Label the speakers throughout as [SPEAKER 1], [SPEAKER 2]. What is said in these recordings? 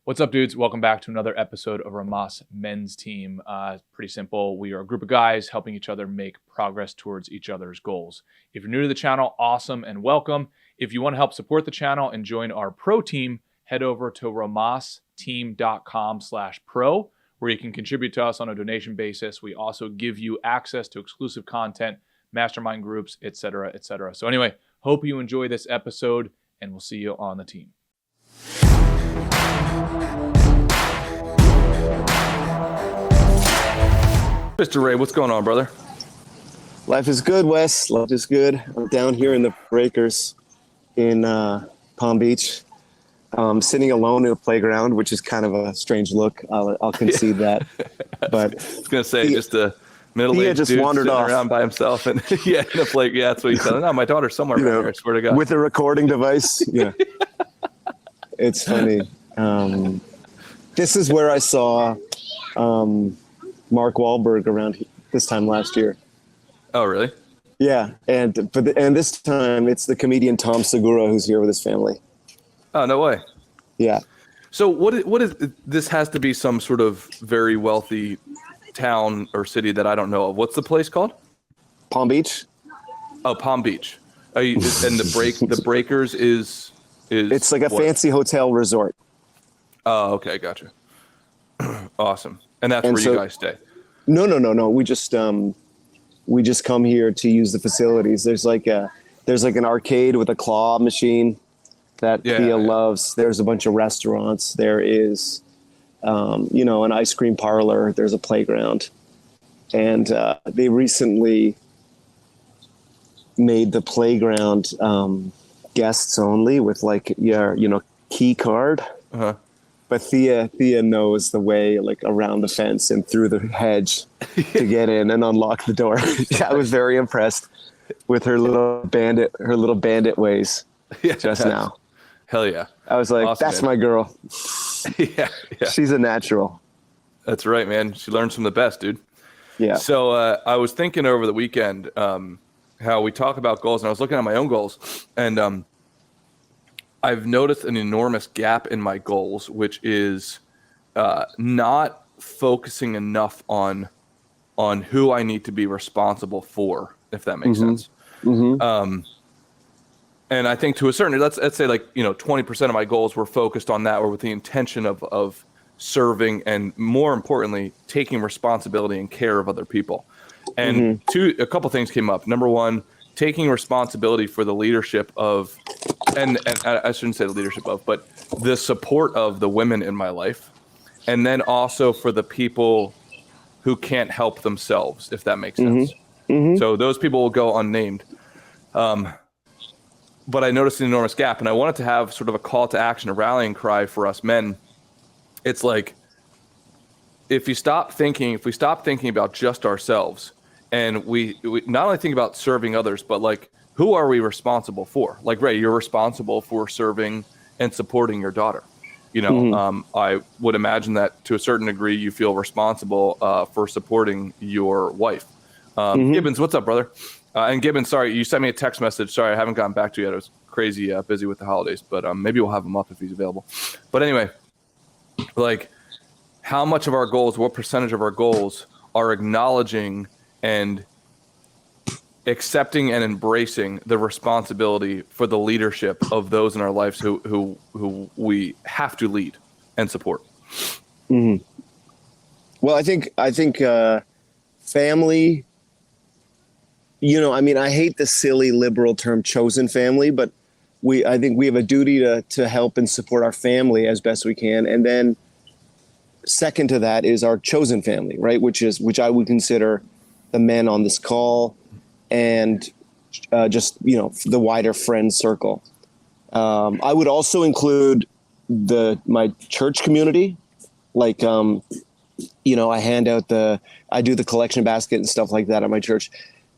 [SPEAKER 1] What's up, dudes? Welcome back to another episode of Rhomas Men's Team. Pretty simple. We are a group of guys helping each other make progress towards each other's goals. If you're new to the channel, awesome and welcome. If you want to help support the channel and join our pro team, head over to rhomasteam.com/pro, where you can contribute to us on a donation basis. We also give you access to exclusive content, mastermind groups, etc., etc. So anyway, hope you enjoy this episode, and we'll see you on the team. Mr. Ray, what's going on, brother?
[SPEAKER 2] Life is good, Wes. Life is good. I'm down here in the breakers in Palm Beach, sitting alone in a playground, which is kind of a strange look. I'll concede that. But
[SPEAKER 1] I was gonna say just a middle-aged
[SPEAKER 2] just
[SPEAKER 1] dude
[SPEAKER 2] wandered
[SPEAKER 1] sitting
[SPEAKER 2] off
[SPEAKER 1] around by himself, and yeah, in a play. Yeah, that's what he said. No, my daughter's somewhere around here. I swear to God.
[SPEAKER 2] with a recording device. Yeah, it's funny. This is where I saw Mark Wahlberg around this time last year.
[SPEAKER 1] Oh, really?
[SPEAKER 2] Yeah, and this time it's the comedian Tom Segura who's here with his family.
[SPEAKER 1] Oh, no way.
[SPEAKER 2] Yeah.
[SPEAKER 1] So what is this? Has to be some sort of very wealthy town or city that I don't know of. What's the place called?
[SPEAKER 2] Palm Beach.
[SPEAKER 1] Oh, Palm Beach. And the Breakers is
[SPEAKER 2] It's like a fancy hotel resort.
[SPEAKER 1] Oh, okay, gotcha. Awesome. And that's where you guys stay.
[SPEAKER 2] No. We just come here to use the facilities. There's like an arcade with a claw machine that Thea loves. There's a bunch of restaurants. There is, an ice cream parlor. There's a playground, and they recently made the playground guests only with like your key card.
[SPEAKER 1] Uh-huh.
[SPEAKER 2] But Thea knows the way like around the fence and through the hedge to get in and unlock the door. I was very impressed with her little bandit ways just now.
[SPEAKER 1] Hell yeah.
[SPEAKER 2] I was like, awesome, that's man. My girl.
[SPEAKER 1] yeah.
[SPEAKER 2] She's a natural.
[SPEAKER 1] That's right, man. She learns from the best, dude.
[SPEAKER 2] Yeah.
[SPEAKER 1] So I was thinking over the weekend how we talk about goals, and I was looking at my own goals, and I've noticed an enormous gap in my goals, which is not focusing enough on who I need to be responsible for, if that makes sense. Mm-hmm. And I think to a certain, let's say like 20% of my goals were focused on that, or with the intention of serving and, more importantly, taking responsibility and care of other people. And a couple things came up. Number one, taking responsibility for the leadership of, and I shouldn't say the leadership of, but the support of the women in my life. And then also for the people who can't help themselves, if that makes sense. Mm-hmm. So those people will go unnamed. But I noticed an enormous gap, and I wanted to have sort of a call to action, a rallying cry for us men. It's like, if we stop thinking about just ourselves, and we not only think about serving others, but like, who are we responsible for? Like, Ray, you're responsible for serving and supporting your daughter. I would imagine that to a certain degree, you feel responsible for supporting your wife. Gibbons, what's up, brother? And Gibbons, sorry, you sent me a text message. Sorry, I haven't gotten back to you yet. I was crazy busy with the holidays, but maybe we'll have him up if he's available. But anyway, like, how much of our goals, what percentage of our goals are acknowledging and accepting and embracing the responsibility for the leadership of those in our lives who we have to lead and support?
[SPEAKER 2] Mm-hmm. Well, I think family, I hate the silly liberal term chosen family, but I think we have a duty to help and support our family as best we can. And then second to that is our chosen family, right? Which I would consider the men on this call and just the wider friend circle. I would also include my church community. Like, I hand out I do the collection basket and stuff like that at my church.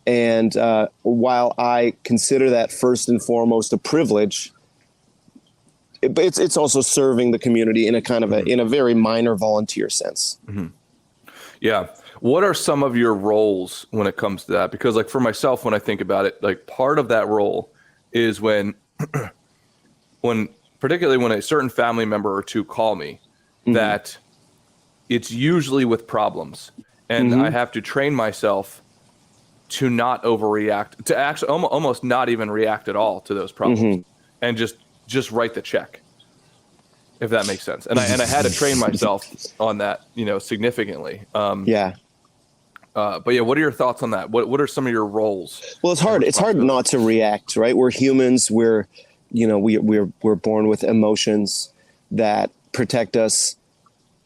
[SPEAKER 2] And while I consider that first and foremost a privilege, it's also serving the community in a kind of in a very minor volunteer sense.
[SPEAKER 1] Mm-hmm. Yeah. What are some of your roles when it comes to that? Because like for myself, when I think about it, like part of that role is when particularly when a certain family member or two call me that it's usually with problems, and I have to train myself to not overreact, to actually almost not even react at all to those problems, and just write the check, if that makes sense. And I had to train myself on that, significantly. But yeah, what are your thoughts on that? What are some of your roles?
[SPEAKER 2] Well, it's hard. It's hard not to react, right? We're humans. We're born with emotions that protect us.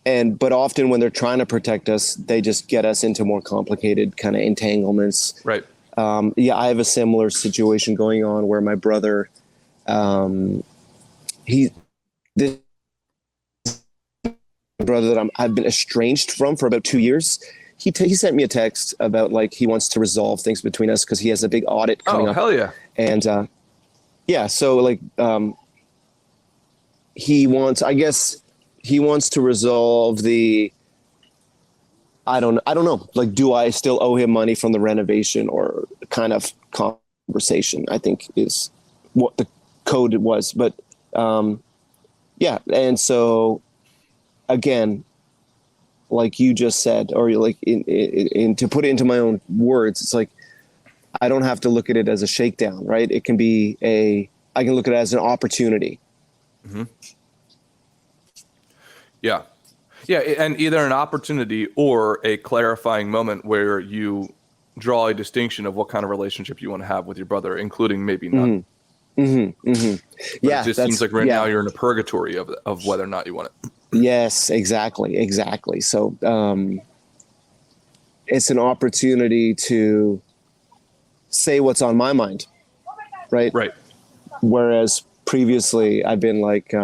[SPEAKER 2] But often when they're trying to protect us, they just get us into more complicated kind of entanglements.
[SPEAKER 1] Right.
[SPEAKER 2] I have a similar situation going on where my brother, this brother that I've been estranged from for about 2 years. He sent me a text about like he wants to resolve things between us because he has a big audit coming up.
[SPEAKER 1] Oh, hell yeah!
[SPEAKER 2] And so like he wants to resolve the. I don't know. Like, do I still owe him money from the renovation, or kind of conversation? I think is what the code was, but yeah. And so again, like you just said, or like in to put it into my own words, it's like I don't have to look at it as a shakedown, right? It can be I can look at it as an opportunity.
[SPEAKER 1] Mm-hmm. Yeah. Yeah, and either an opportunity or a clarifying moment where you draw a distinction of what kind of relationship you want to have with your brother, including maybe none.
[SPEAKER 2] Yeah,
[SPEAKER 1] it just seems like now you're in a purgatory of whether or not you want it.
[SPEAKER 2] Yes, exactly. So it's an opportunity to say what's on my mind, right?
[SPEAKER 1] Right.
[SPEAKER 2] Whereas previously I've been like,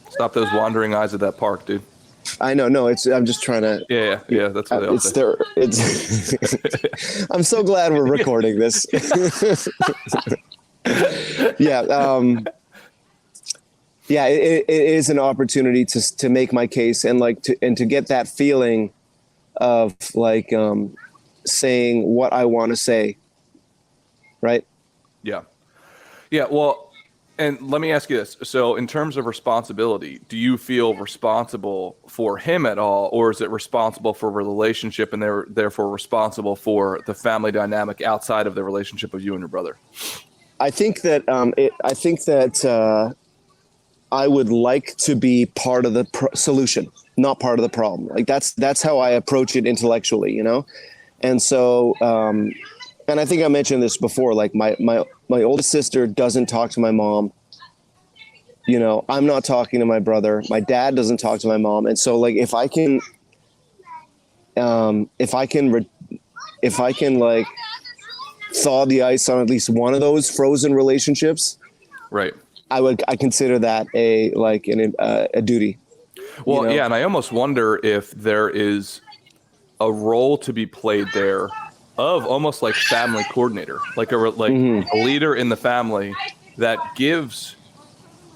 [SPEAKER 1] stop those wandering eyes at that park, dude.
[SPEAKER 2] I know. No, I'm just trying to.
[SPEAKER 1] Yeah. That's what they all say.
[SPEAKER 2] It's. I'm so glad we're recording this. Yeah. Yeah. It is an opportunity to make my case and to get that feeling of like saying what I want to say. Right.
[SPEAKER 1] Yeah. Yeah. Well. And let me ask you this. So in terms of responsibility, do you feel responsible for him at all, or is it responsible for a relationship and therefore responsible for the family dynamic outside of the relationship of you and your brother?
[SPEAKER 2] I think that I would like to be part of the solution, not part of the problem. Like that's how I approach it intellectually, And so, and I think I mentioned this before, like my oldest sister doesn't talk to my mom. I'm not talking to my brother. My dad doesn't talk to my mom. And so like, if I can like thaw the ice on at least one of those frozen relationships,
[SPEAKER 1] right,
[SPEAKER 2] I consider that a duty.
[SPEAKER 1] Well, yeah. And I almost wonder if there is a role to be played there of almost like family coordinator, like a leader in the family that gives,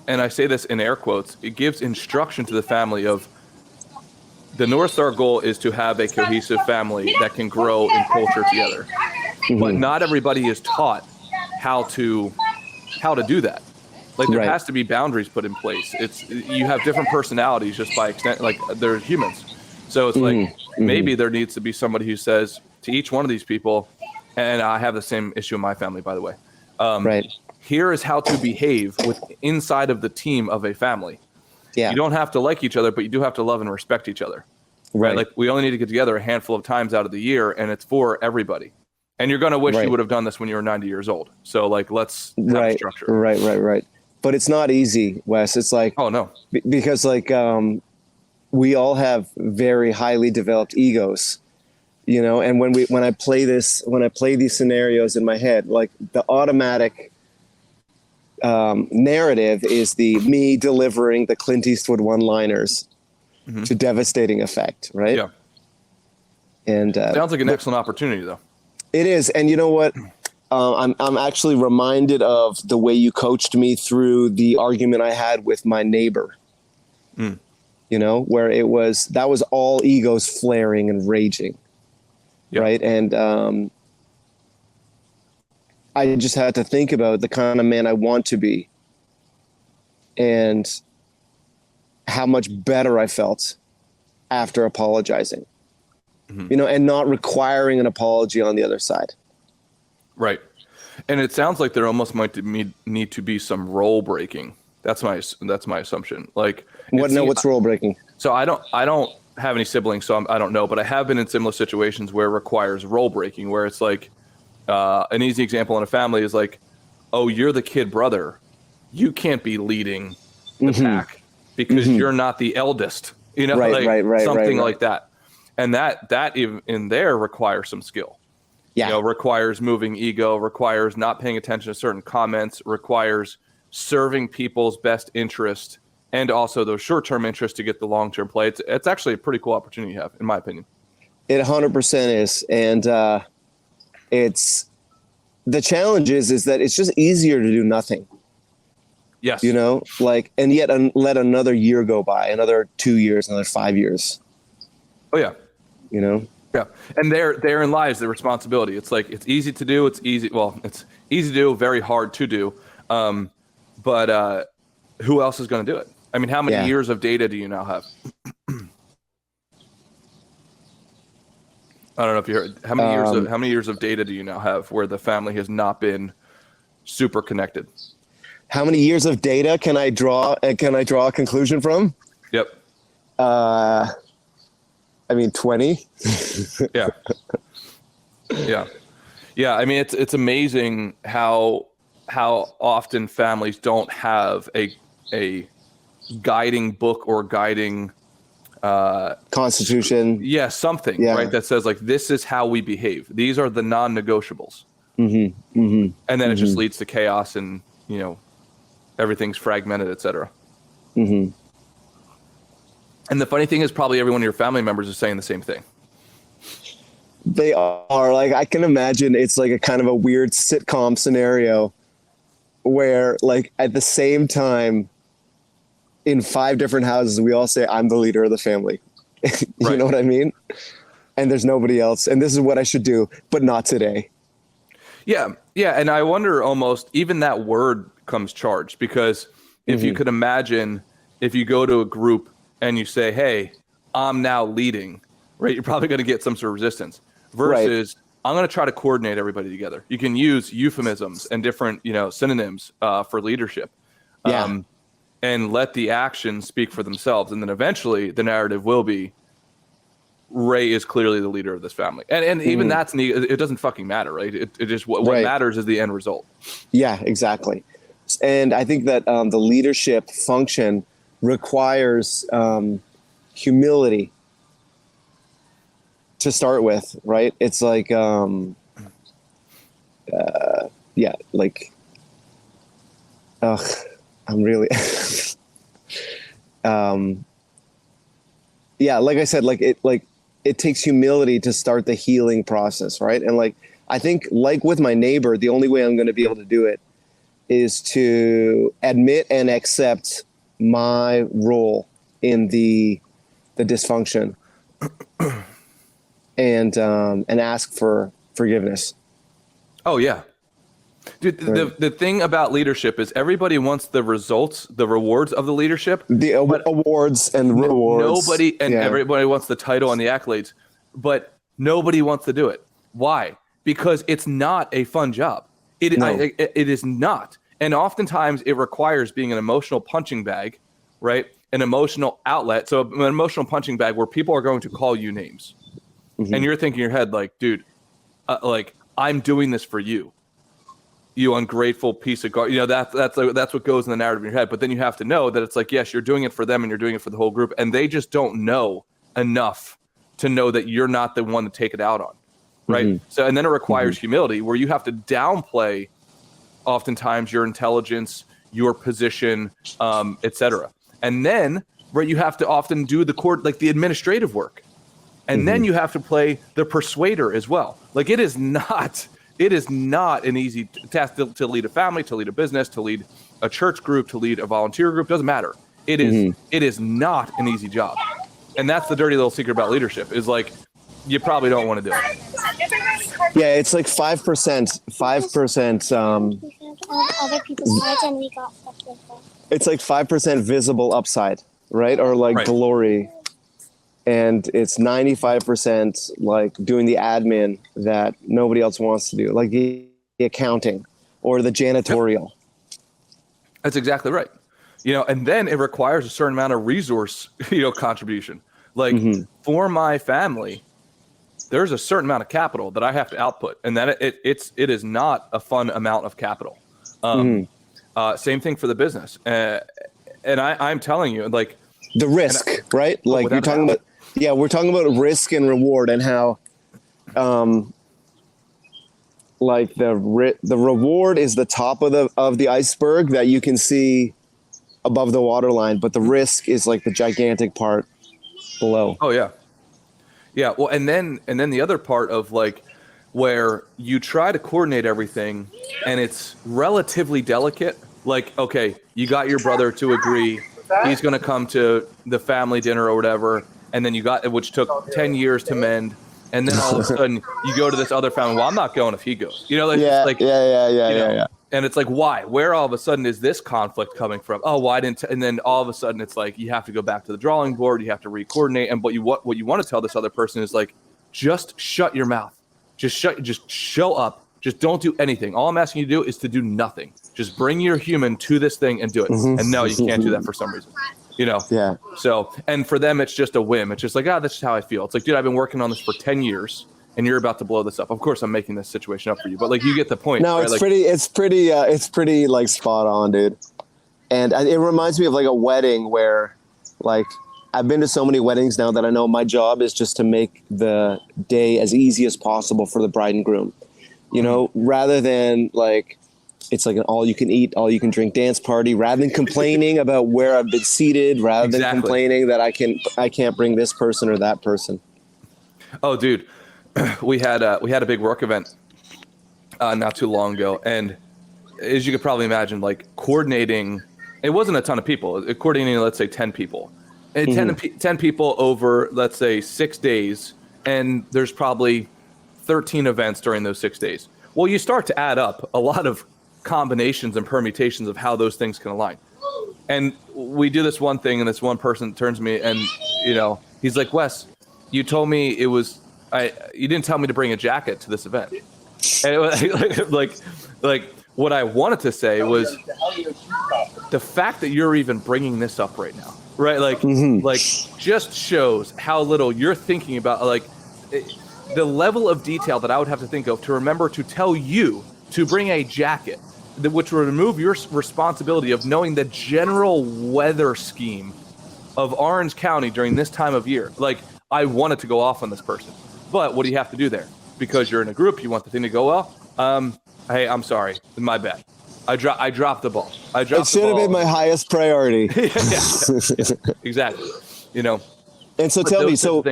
[SPEAKER 1] and I say this in air quotes, it gives instruction to the family of the North Star goal is to have a cohesive family that can grow in culture together. But not everybody is taught how to do that. Like there has to be boundaries put in place. You have different personalities just by extent, like they're humans. So it's like maybe there needs to be somebody who says to each one of these people, and I have the same issue in my family, by the way.
[SPEAKER 2] Right.
[SPEAKER 1] Here is how to behave inside of the team of a family.
[SPEAKER 2] Yeah.
[SPEAKER 1] You don't have to like each other, but you do have to love and respect each other. Right. Like we only need to get together a handful of times out of the year, and it's for everybody. And you're going to wish you would have done this when you were 90 years old. So like, let's have a structure.
[SPEAKER 2] Right. But it's not easy, Wes. It's like,
[SPEAKER 1] oh no,
[SPEAKER 2] because like, we all have very highly developed egos, and when I play these scenarios in my head, like the automatic narrative is me delivering the Clint Eastwood one-liners to devastating effect, right?
[SPEAKER 1] Yeah.
[SPEAKER 2] And
[SPEAKER 1] sounds like an excellent opportunity, though.
[SPEAKER 2] It is, and you know what? I'm actually reminded of the way you coached me through the argument I had with my neighbor. Where that was all egos flaring and raging, right? And I just had to think about the kind of man I want to be. And how much better I felt after apologizing, and not requiring an apology on the other side.
[SPEAKER 1] Right. And it sounds like there almost might need to be some role breaking. That's my assumption. Like,
[SPEAKER 2] What's role breaking?
[SPEAKER 1] So I don't have any siblings, so I don't know, but I have been in similar situations where it requires role breaking, where it's like, an easy example in a family is like, oh, you're the kid brother, you can't be leading the pack because you're not the eldest,
[SPEAKER 2] right,
[SPEAKER 1] something like that. And that even in there requires some skill.
[SPEAKER 2] Yeah.
[SPEAKER 1] Requires moving ego, requires not paying attention to certain comments, requires serving people's best interest, and also those short-term interests to get the long-term play. It's actually a pretty cool opportunity you have, in my opinion.
[SPEAKER 2] It 100% is. And it's the challenge is that it's just easier to do nothing.
[SPEAKER 1] Yes.
[SPEAKER 2] And yet let another year go by, another 2 years, another 5 years.
[SPEAKER 1] Oh, yeah.
[SPEAKER 2] Yeah.
[SPEAKER 1] And therein lies the responsibility. It's like, it's easy to do. It's easy to do, very hard to do. But who else is going to do it? I mean, how many years of data do you now have? I don't know if you heard. How many years of data do you now have where the family has not been super connected?
[SPEAKER 2] How many years of data can I draw a conclusion from?
[SPEAKER 1] Yep.
[SPEAKER 2] 20.
[SPEAKER 1] Yeah. Yeah. I mean, it's amazing how often families don't have a guiding book or guiding
[SPEAKER 2] Constitution.
[SPEAKER 1] Yeah, something, right? That says like, this is how we behave. These are the non-negotiables. And then it just leads to chaos and, everything's fragmented, et cetera. And the funny thing is probably every one of your family members is saying the same thing.
[SPEAKER 2] They are. Like, I can imagine it's like a kind of a weird sitcom scenario where, like, at the same time, in 5 different houses, we all say, I'm the leader of the family. You know what I mean? And there's nobody else. And this is what I should do, but not today. Yeah.
[SPEAKER 1] Yeah. And I wonder almost even that word comes charged, because if you could imagine, if you go to a group and you say, hey, I'm now leading, right? You're probably going to get some sort of resistance versus I'm going to try to coordinate everybody together. You can use euphemisms and different, synonyms for leadership. And let the actions speak for themselves. And then eventually the narrative will be, Ray is clearly the leader of this family. And even it doesn't fucking matter, right? It just, what matters is the end result.
[SPEAKER 2] Yeah, exactly. And I think that the leadership function requires humility to start with, right? It's like, I'm really, like I said, it takes humility to start the healing process. Right. And I think with my neighbor, the only way I'm going to be able to do it is to admit and accept my role in the dysfunction and ask for forgiveness. Oh yeah.
[SPEAKER 1] Dude, the thing about leadership is everybody wants the results, the rewards of the leadership.
[SPEAKER 2] The awards and rewards.
[SPEAKER 1] Everybody wants the title and the accolades, but nobody wants to do it. Why? Because it's not a fun job. It is not. And oftentimes it requires being an emotional punching bag, right? An emotional outlet. So an emotional punching bag where people are going to call you names. And you're thinking in your head, like, dude, I'm doing this for you. You ungrateful piece of garbage. That's what goes in the narrative in your head. But then you have to know that it's like, yes, you're doing it for them and you're doing it for the whole group. And they just don't know enough to know that you're not the one to take it out on. Right. So, and then it requires humility where you have to downplay oftentimes your intelligence, your position, et cetera. And then you have to often do the administrative work. And then you have to play the persuader as well. Like it is not an easy task to lead a family, to lead a business, to lead a church group, to lead a volunteer group. Doesn't matter. It is not an easy job. And that's the dirty little secret about leadership is like, you probably don't want to do it.
[SPEAKER 2] Yeah, it's like 5%. 5%.
[SPEAKER 3] Other people's sides and we got stuff like that.
[SPEAKER 2] It's like 5% visible upside, right? Or like
[SPEAKER 1] Right.
[SPEAKER 2] glory. And it's 95% like doing the admin that nobody else wants to do, like the accounting or the janitorial.
[SPEAKER 1] That's exactly right. And then it requires a certain amount of resource, contribution. Like for my family, there's a certain amount of capital that I have to output, and that it is not a fun amount of capital. Same thing for the business, and I'm telling you, like
[SPEAKER 2] The risk, right? Like you're talking about, we're talking about risk and reward, and how, like the reward is the top of the iceberg that you can see above the waterline, but the risk is like the gigantic part below.
[SPEAKER 1] Oh yeah. Yeah, well, and then the other part of like where you try to coordinate everything and it's relatively delicate. Like, okay, you got your brother to agree he's going to come to the family dinner or whatever, and then which took 10 years to mend, and then all of a sudden you go to this other family. Well, I'm not going if he goes.
[SPEAKER 2] Yeah.
[SPEAKER 1] And it's like, why? Where all of a sudden is this conflict coming from? Oh, why didn't? And then all of a sudden it's like you have to go back to the drawing board. You have to re-coordinate. And what you want to tell this other person is like, just shut your mouth. Just show up. Just don't do anything. All I'm asking you to do is to do nothing. Just bring your human to this thing and do it. And no, you can't do that for some reason.
[SPEAKER 2] Yeah.
[SPEAKER 1] So, and for them, it's just a whim. It's just like, that's just how I feel. It's like, dude, I've been working on this for 10 years. And you're about to blow this up. Of course, I'm making this situation up for you, but like you get the point.
[SPEAKER 2] No,
[SPEAKER 1] right?
[SPEAKER 2] it's pretty like spot on, dude. And it reminds me of like a wedding where, like, I've been to so many weddings now that I know my job is just to make the day as easy as possible for the bride and groom. Rather than like it's like an all you can eat, all you can drink dance party. Rather than complaining about where I've been seated, rather than complaining that I can't bring this person or that person.
[SPEAKER 1] Oh, dude. We had a big work event not too long ago, and as you could probably imagine, like coordinating, it wasn't a ton of people. Coordinating, let's say 10 people, and 10 people over, let's say 6 days, and there's probably 13 events during those 6 days. Well, you start to add up a lot of combinations and permutations of how those things can align. And we do this one thing, and this one person turns to me, and he's like, "Wes, you told me it was." You didn't tell me to bring a jacket to this event. And it was like what I wanted to say was the fact that you're even bringing this up right now, right? Like just shows how little you're thinking about, the level of detail that I would have to think of to remember to tell you to bring a jacket, which would remove your responsibility of knowing the general weather scheme of Orange County during this time of year. Like, I wanted to go off on this person. But what do you have to do there? Because you're in a group, you want the thing to go well. Hey, I'm sorry, my bad. I dropped the ball.
[SPEAKER 2] It should have been my highest priority.
[SPEAKER 1] yeah, exactly.
[SPEAKER 2] And so tell me, so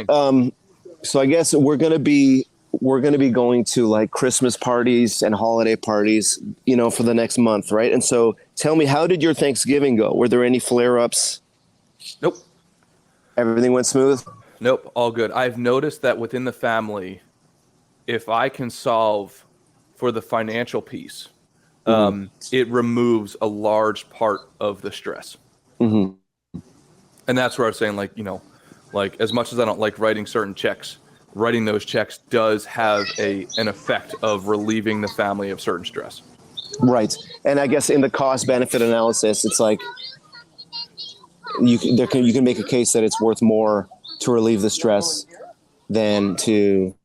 [SPEAKER 2] I guess we're gonna be going to like Christmas parties and holiday parties, for the next month, right? And so tell me, how did your Thanksgiving go? Were there any flare-ups?
[SPEAKER 1] Nope.
[SPEAKER 2] Everything went smooth?
[SPEAKER 1] Nope, all good. I've noticed that within the family, if I can solve for the financial piece, it removes a large part of the stress. And that's where I was saying, like as much as I don't like writing certain checks, writing those checks does have an effect of relieving the family of certain stress.
[SPEAKER 2] Right. And I guess in the cost benefit analysis, it's like you can make a case that it's worth more to relieve the stress than to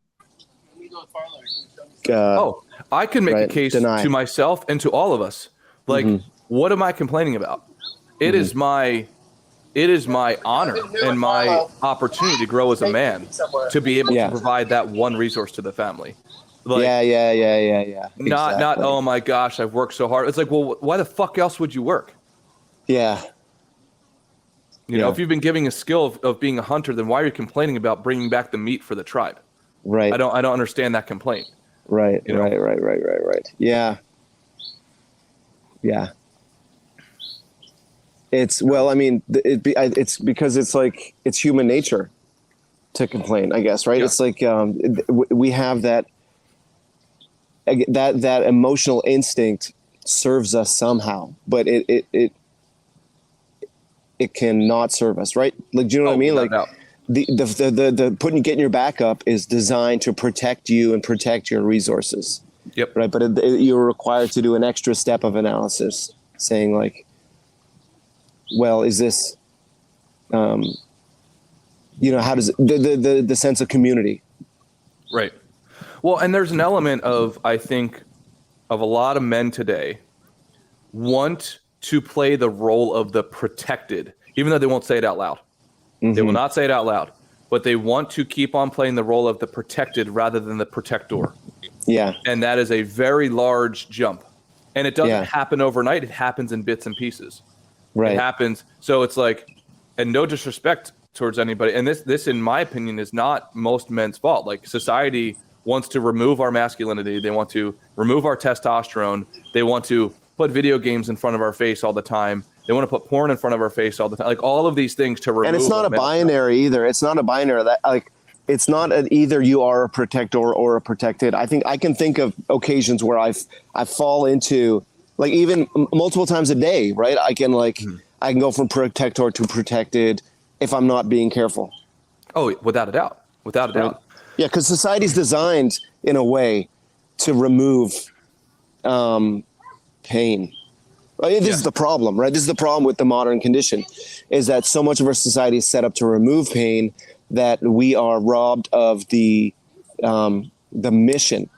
[SPEAKER 1] I can make a case to myself and to all of us. Like, what am I complaining about? It is my honor and my opportunity to grow as a man to be able to provide that one resource to the family. Like,
[SPEAKER 2] yeah.
[SPEAKER 1] Not oh my gosh, I've worked so hard. It's like, well, why the fuck else would you work?
[SPEAKER 2] Yeah.
[SPEAKER 1] If you've been giving a skill of being a hunter, then why are you complaining about bringing back the meat for the tribe?
[SPEAKER 2] Right.
[SPEAKER 1] I don't understand that complaint.
[SPEAKER 2] Right. Right. Yeah. It's it's because it's like it's human nature to complain, I guess, right? Yeah. It's like we have that emotional instinct serves us somehow, but it can not serve us, right? Like, do you know what I mean? Like the getting your back up is designed to protect you and protect your resources.
[SPEAKER 1] Yep.
[SPEAKER 2] Right. But you're required to do an extra step of analysis saying like, well, is this, how does the sense of community?
[SPEAKER 1] Right. Well, and there's an element of, I think, of a lot of men today want to play the role of the protected, even though they won't say it out loud. Mm-hmm. They will not say it out loud, but they want to keep on playing the role of the protected rather than the protector.
[SPEAKER 2] Yeah.
[SPEAKER 1] And that is a very large jump. And it doesn't happen overnight. It happens in bits and pieces. Right. It happens. So it's like, and no disrespect towards anybody. And this, in my opinion, is not most men's fault. Like, society wants to remove our masculinity. They want to remove our testosterone. They want to put video games in front of our face all the time. They want to put porn in front of our face all the time. Like, all of these things to remove.
[SPEAKER 2] And it's not a binary either. It's not a binary. That, like, it's not either you are a protector or a protected. I think I can think of occasions where I fall into, like, even multiple times a day, right? I can I can go from protector to protected if I'm not being careful. Oh,
[SPEAKER 1] without a doubt. Without a doubt.
[SPEAKER 2] Yeah, because society's designed in a way to remove pain. This is the problem, right? This is the problem with the modern condition, is that so much of our society is set up to remove pain that we are robbed of the mission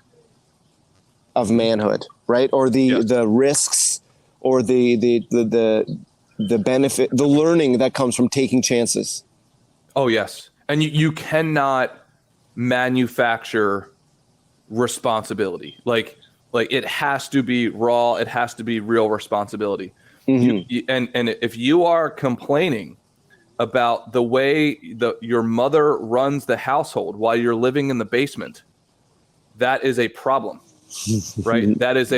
[SPEAKER 2] of manhood, right? Or the risks, or the benefit, the learning that comes from taking chances.
[SPEAKER 1] Oh yes, and you cannot manufacture responsibility. Like it has to be raw. It has to be real responsibility. Mm-hmm. And if you are complaining about the way your mother runs the household while you're living in the basement, that is a problem, right? That is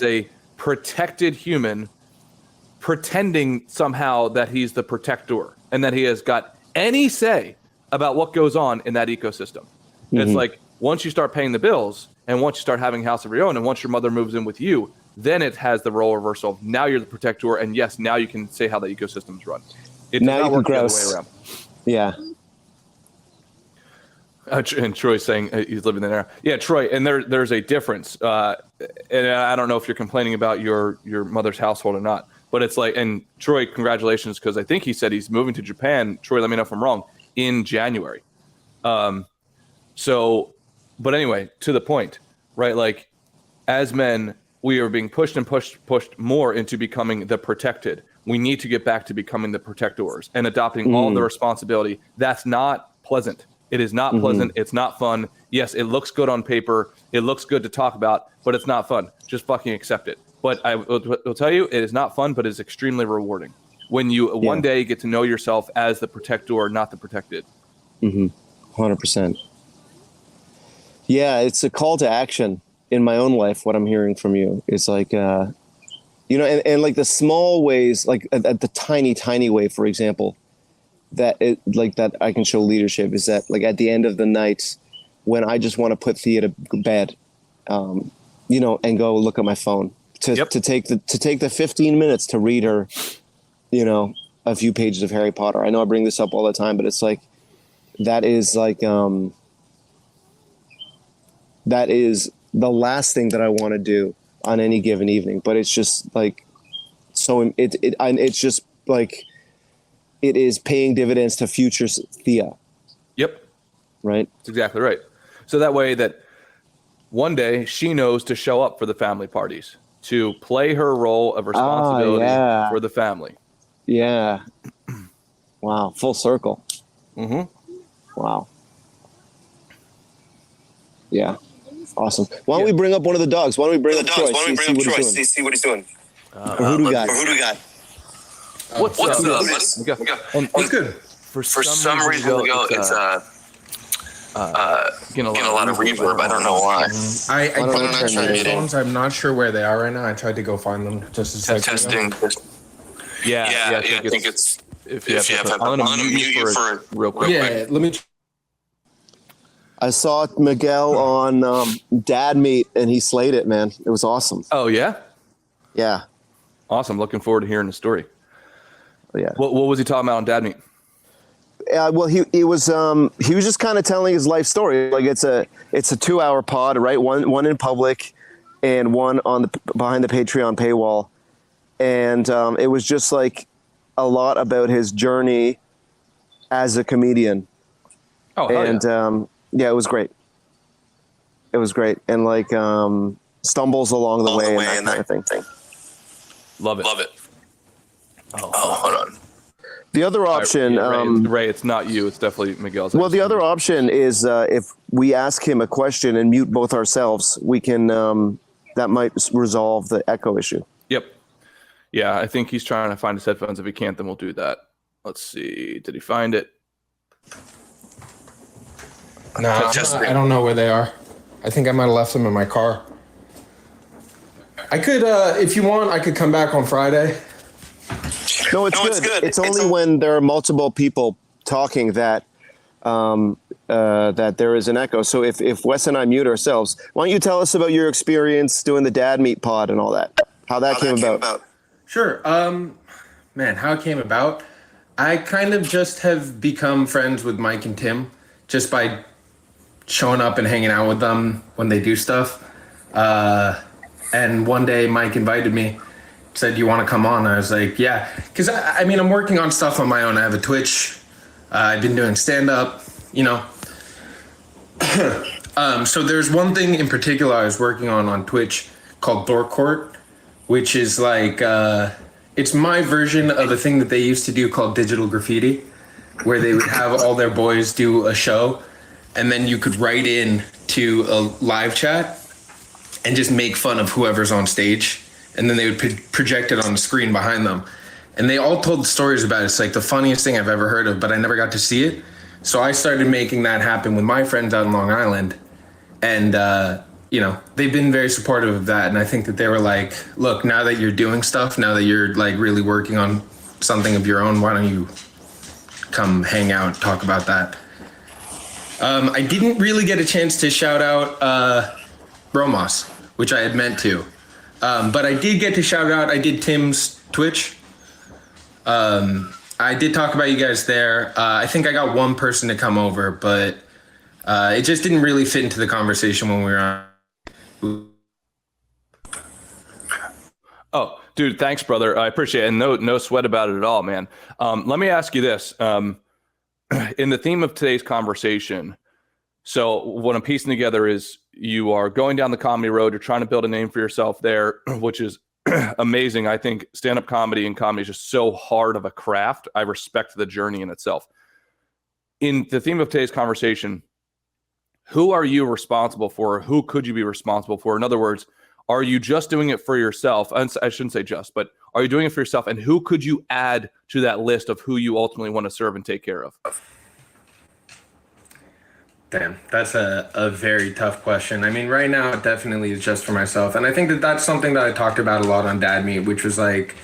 [SPEAKER 1] a protected human pretending somehow that he's the protector and that he has got any say about what goes on in that ecosystem. Mm-hmm. It's like, once you start paying the bills and once you start having a house of your own and once your mother moves in with you, then it has the role reversal of now you're the protector, and yes, now you can say how that ecosystem is run. It does not work the other way around.
[SPEAKER 2] Yeah.
[SPEAKER 1] And Troy's saying he's living in there. Yeah, Troy, and there's a difference. And I don't know if you're complaining about your mother's household or not, but it's like, and Troy, congratulations, because I think he said he's moving to Japan. Troy, let me know if I'm wrong, in January. But anyway, to the point, right? Like, as men, we are being pushed more into becoming the protected. We need to get back to becoming the protectors and adopting all the responsibility. That's not pleasant. It is not pleasant. It's not fun. Yes, it looks good on paper. It looks good to talk about, but it's not fun. Just fucking accept it. But I will tell you, it is not fun, but it's extremely rewarding when you one day get to know yourself as the protector, not the protected.
[SPEAKER 2] 100%. Yeah, it's a call to action in my own life. What I'm hearing from you is like, and like the small ways, like at the tiny way, for example, that I can show leadership is that, like, at the end of the night when I just want to put Thea to bed, and go look at my phone to take the 15 minutes to read her, a few pages of Harry Potter. I know I bring this up all the time, but it's like, that is the last thing that I want to do on any given evening. But it's just like, so it's just like, it is paying dividends to future Thea. Yep. Right.
[SPEAKER 1] That's exactly right. So that way that one day she knows to show up for the family parties, to play her role of responsibility for the family.
[SPEAKER 2] Yeah. Wow. Full circle.
[SPEAKER 1] Mm-hmm.
[SPEAKER 2] Wow. Yeah. Awesome. Why don't we bring up one of the dogs? Why don't we bring up Troy? See what he's doing. Who do we got?
[SPEAKER 1] What's up?
[SPEAKER 3] What's good?
[SPEAKER 1] For some reason, it's getting a lot of reverb. I don't know why.
[SPEAKER 3] I don't have headphones. I'm not sure where they are right now. I tried to go find them just a second
[SPEAKER 1] testing. Yeah. I think it's if you have I'm gonna mute you for it real quick.
[SPEAKER 3] Yeah, let me.
[SPEAKER 2] I saw Miguel on Dad Meet, and he slayed it, man. It was awesome.
[SPEAKER 1] Oh yeah.
[SPEAKER 2] Yeah.
[SPEAKER 1] Awesome. Looking forward to hearing the story.
[SPEAKER 2] yeah.
[SPEAKER 1] What was he talking about on Dad Meat?
[SPEAKER 2] Well, he was just kind of telling his life story. Like it's a 2-hour pod, right? One in public, and one on the behind the Patreon paywall, and it was just like a lot about his journey as a comedian.
[SPEAKER 1] Oh, hell
[SPEAKER 2] and
[SPEAKER 1] yeah.
[SPEAKER 2] It was great. It was great, and like stumbles along the way and that kind of thing.
[SPEAKER 1] Love it.
[SPEAKER 4] Oh, hold on.
[SPEAKER 2] The other option,
[SPEAKER 1] Ray, it's not you. It's definitely Miguel's.
[SPEAKER 2] well, the other option is if we ask him a question and mute both ourselves, we can. That might resolve the echo issue.
[SPEAKER 1] Yep. Yeah, I think he's trying to find his headphones. If he can't, then we'll do that. Let's see. Did he find it?
[SPEAKER 3] No, I don't know where they are. I think I might have left them in my car. I could, if you want, I could come back on Friday.
[SPEAKER 2] No, it's good. It's only when there are multiple people talking that that there is an echo. So if Wes and I mute ourselves, why don't you tell us about your experience doing the Dad Meat pod and all that? How that came about?
[SPEAKER 3] Sure. Man, how it came about? I kind of just have become friends with Mike and Tim just by showing up and hanging out with them when they do stuff. And one day Mike invited me, said, "You want to come on?" I was like, yeah. Because, I mean, I'm working on stuff on my own. I have a Twitch. I've been doing stand-up, you know. So there's one thing in particular I was working on Twitch called Door Court, which is like, it's my version of a thing that they used to do called digital graffiti, where they would have all their boys do a show, and then you could write in to a live chat and just make fun of whoever's on stage, and then they would project it on the screen behind them. And they all told stories about it. It's like the funniest thing I've ever heard of, but I never got to see it. So I started making that happen with my friends out in Long Island. And, you know, they've been very supportive of that. And I think that they were like, look, now that you're doing stuff, now that you're like really working on something of your own, why don't you come hang out, talk about that? I didn't really get a chance to shout out Rhomas, which I had meant to. But I did get to shout out, I did Tim's Twitch. I did talk about you guys there. I think I got one person to come over, but it just didn't really fit into the conversation when we were on.
[SPEAKER 1] Oh, dude, thanks, brother. I appreciate it. And no sweat about it at all, man. Let me ask you this. In the theme of today's conversation, so what I'm piecing together is you are going down the comedy road. You're trying to build a name for yourself there, which is amazing. I think stand-up comedy and comedy is just so hard of a craft. I respect the journey in itself. In the theme of today's conversation, who are you responsible for? Who could you be responsible for? In other words, are you just doing it for yourself? I shouldn't say just, but are you doing it for yourself? And who could you add to that list of who you ultimately want to serve and take care of?
[SPEAKER 3] Damn, that's a very tough question. I mean, right now, it definitely is just for myself. And I think that that's something that I talked about a lot on Dad Meat, which was like,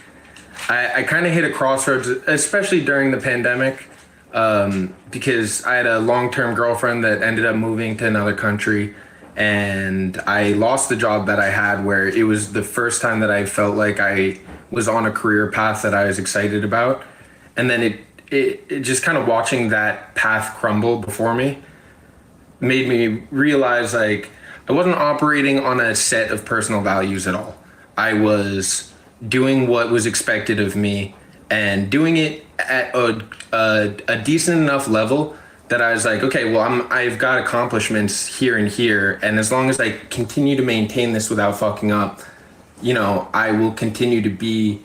[SPEAKER 3] I kind of hit a crossroads, especially during the pandemic, because I had a long-term girlfriend that ended up moving to another country. And I lost the job that I had, where it was the first time that I felt like I was on a career path that I was excited about. And then it just kind of watching that path crumble before me made me realize like I wasn't operating on a set of personal values at all. I was doing what was expected of me and doing it at a decent enough level that I was like, okay, well, I've got accomplishments here and here, and as long as I continue to maintain this without fucking up, you know, I will continue to be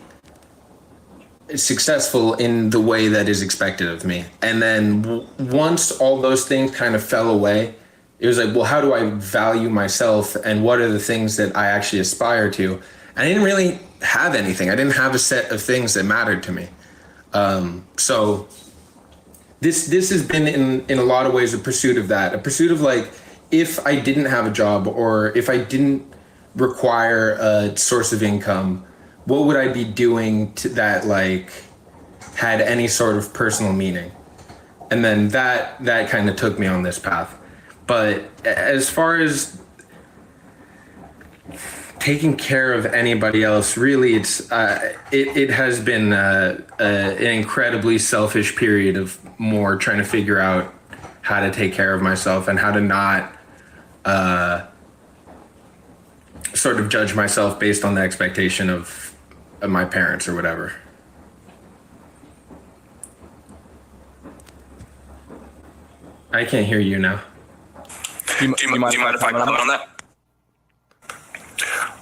[SPEAKER 3] successful in the way that is expected of me. And then once all those things kind of fell away, it was like, well, how do I value myself, and what are the things that I actually aspire to? And I didn't really have anything. I didn't have a set of things that mattered to me. So this has been in a lot of ways a pursuit of that, a pursuit of like, if I didn't have a job or if I didn't require a source of income, what would I be doing to that like had any sort of personal meaning? And then that kind of took me on this path. But as far as taking care of anybody else, really, it has been an incredibly selfish period of more trying to figure out how to take care of myself and how to not sort of judge myself based on the expectation of my parents or whatever. I can't hear you now.
[SPEAKER 4] Do you mind if I comment on that?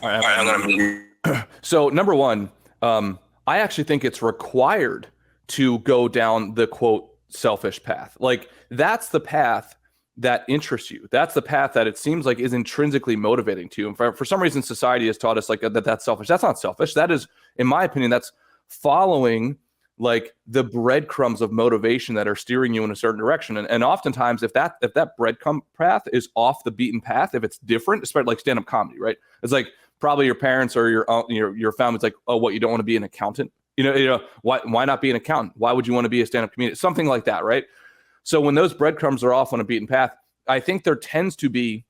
[SPEAKER 1] All right,
[SPEAKER 4] I'm going to mute.
[SPEAKER 1] So number one, I actually think it's required to go down the quote selfish path. Like that's the path that interests you. That's the path that it seems like is intrinsically motivating to you. And for some reason, society has taught us like that's selfish. That's not selfish. That is, in my opinion, that's following like the breadcrumbs of motivation that are steering you in a certain direction. And oftentimes if that breadcrumb path is off the beaten path, if it's different, especially like stand-up comedy, right? It's like probably your parents or your family's like, oh, what, you don't want to be an accountant? You know, why not be an accountant? Why would you want to be a stand-up comedian? Something like that, right? So when those breadcrumbs are off on a beaten path, I think there tends to be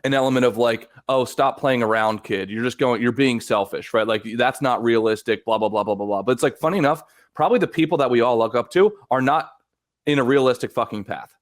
[SPEAKER 1] an element of like, oh, stop playing around, kid. You're being selfish, right? Like that's not realistic, blah, blah, blah, blah, blah, blah. But it's like, funny enough, probably the people that we all look up to are not in a realistic fucking path,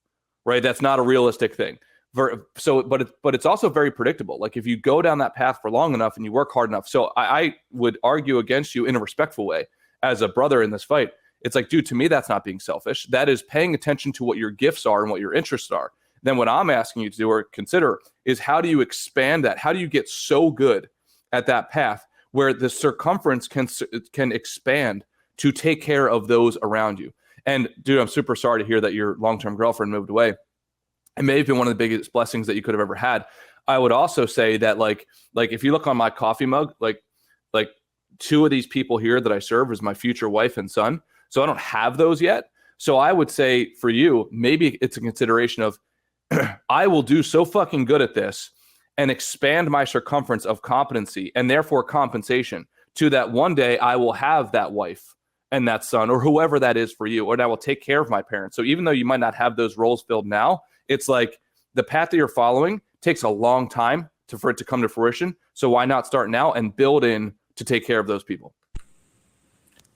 [SPEAKER 1] right? That's not a realistic thing. But it's also very predictable. Like if you go down that path for long enough and you work hard enough. So I would argue against you in a respectful way as a brother in this fight. It's like, dude, to me, that's not being selfish. That is paying attention to what your gifts are and what your interests are. Then what I'm asking you to do or consider is how do you expand that? How do you get so good at that path where the circumference can expand to take care of those around you? And dude, I'm super sorry to hear that your long-term girlfriend moved away. It may have been one of the biggest blessings that you could have ever had. I would also say that like if you look on my coffee mug, like two of these people here that I serve is my future wife and son. So I don't have those yet. So I would say for you, maybe it's a consideration of I will do so fucking good at this and expand my circumference of competency and therefore compensation to that one day I will have that wife and that son or whoever that is for you, or I will take care of my parents. So even though you might not have those roles filled now, it's like the path that you're following takes a long time for it to come to fruition. So why not start now and build in to take care of those people?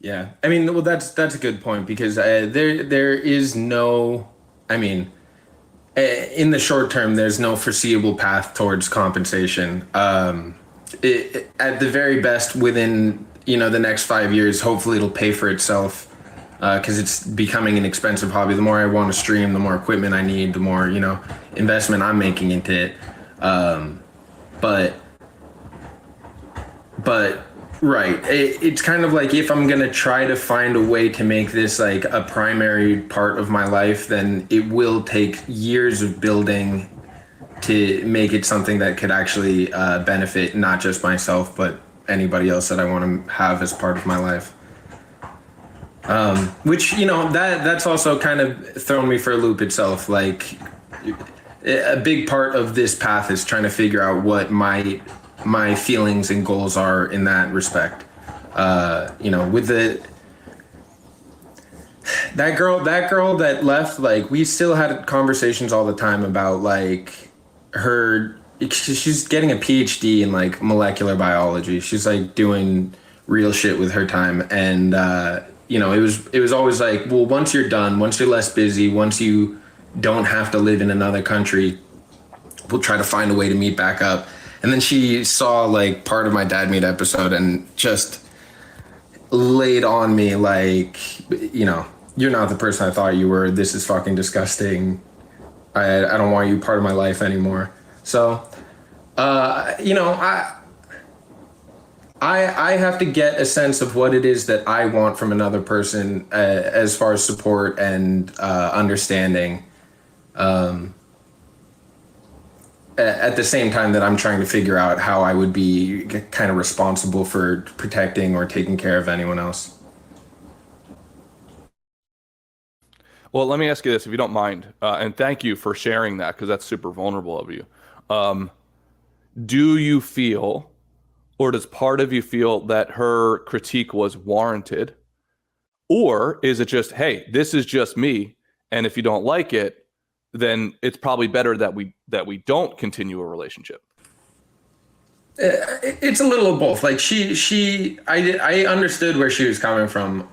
[SPEAKER 3] Yeah, I mean, well, that's a good point because there is no, I mean, in the short term, there's no foreseeable path towards compensation. At the very best, within the next 5 years, hopefully it'll pay for itself because it's becoming an expensive hobby. The more I want to stream, the more equipment I need, the more investment I'm making into it. But right, it's kind of like if I'm gonna try to find a way to make this like a primary part of my life, then it will take years of building to make it something that could actually benefit not just myself but anybody else that I want to have as part of my life. Which that's also kind of thrown me for a loop itself. Like a big part of this path is trying to figure out what my feelings and goals are in that respect. With that girl that left, like we still had conversations all the time about like she's getting a PhD in like molecular biology. She's like doing real shit with her time. And, it was always like, well, once you're done, once you're less busy, once you don't have to live in another country, we'll try to find a way to meet back up. And then she saw like part of my Dad Meet episode and just laid on me like, you're not the person I thought you were. This is fucking disgusting. I don't want you part of my life anymore. So, I have to get a sense of what it is that I want from another person as far as support and understanding. At the same time that I'm trying to figure out how I would be kind of responsible for protecting or taking care of anyone else.
[SPEAKER 1] Well, let me ask you this, if you don't mind, and thank you for sharing that because that's super vulnerable of you. Do you feel, or does part of you feel that her critique was warranted? Or is it just, hey, this is just me, and if you don't like it, then it's probably better that we don't continue a relationship?
[SPEAKER 3] It's a little of both. Like I understood where she was coming from.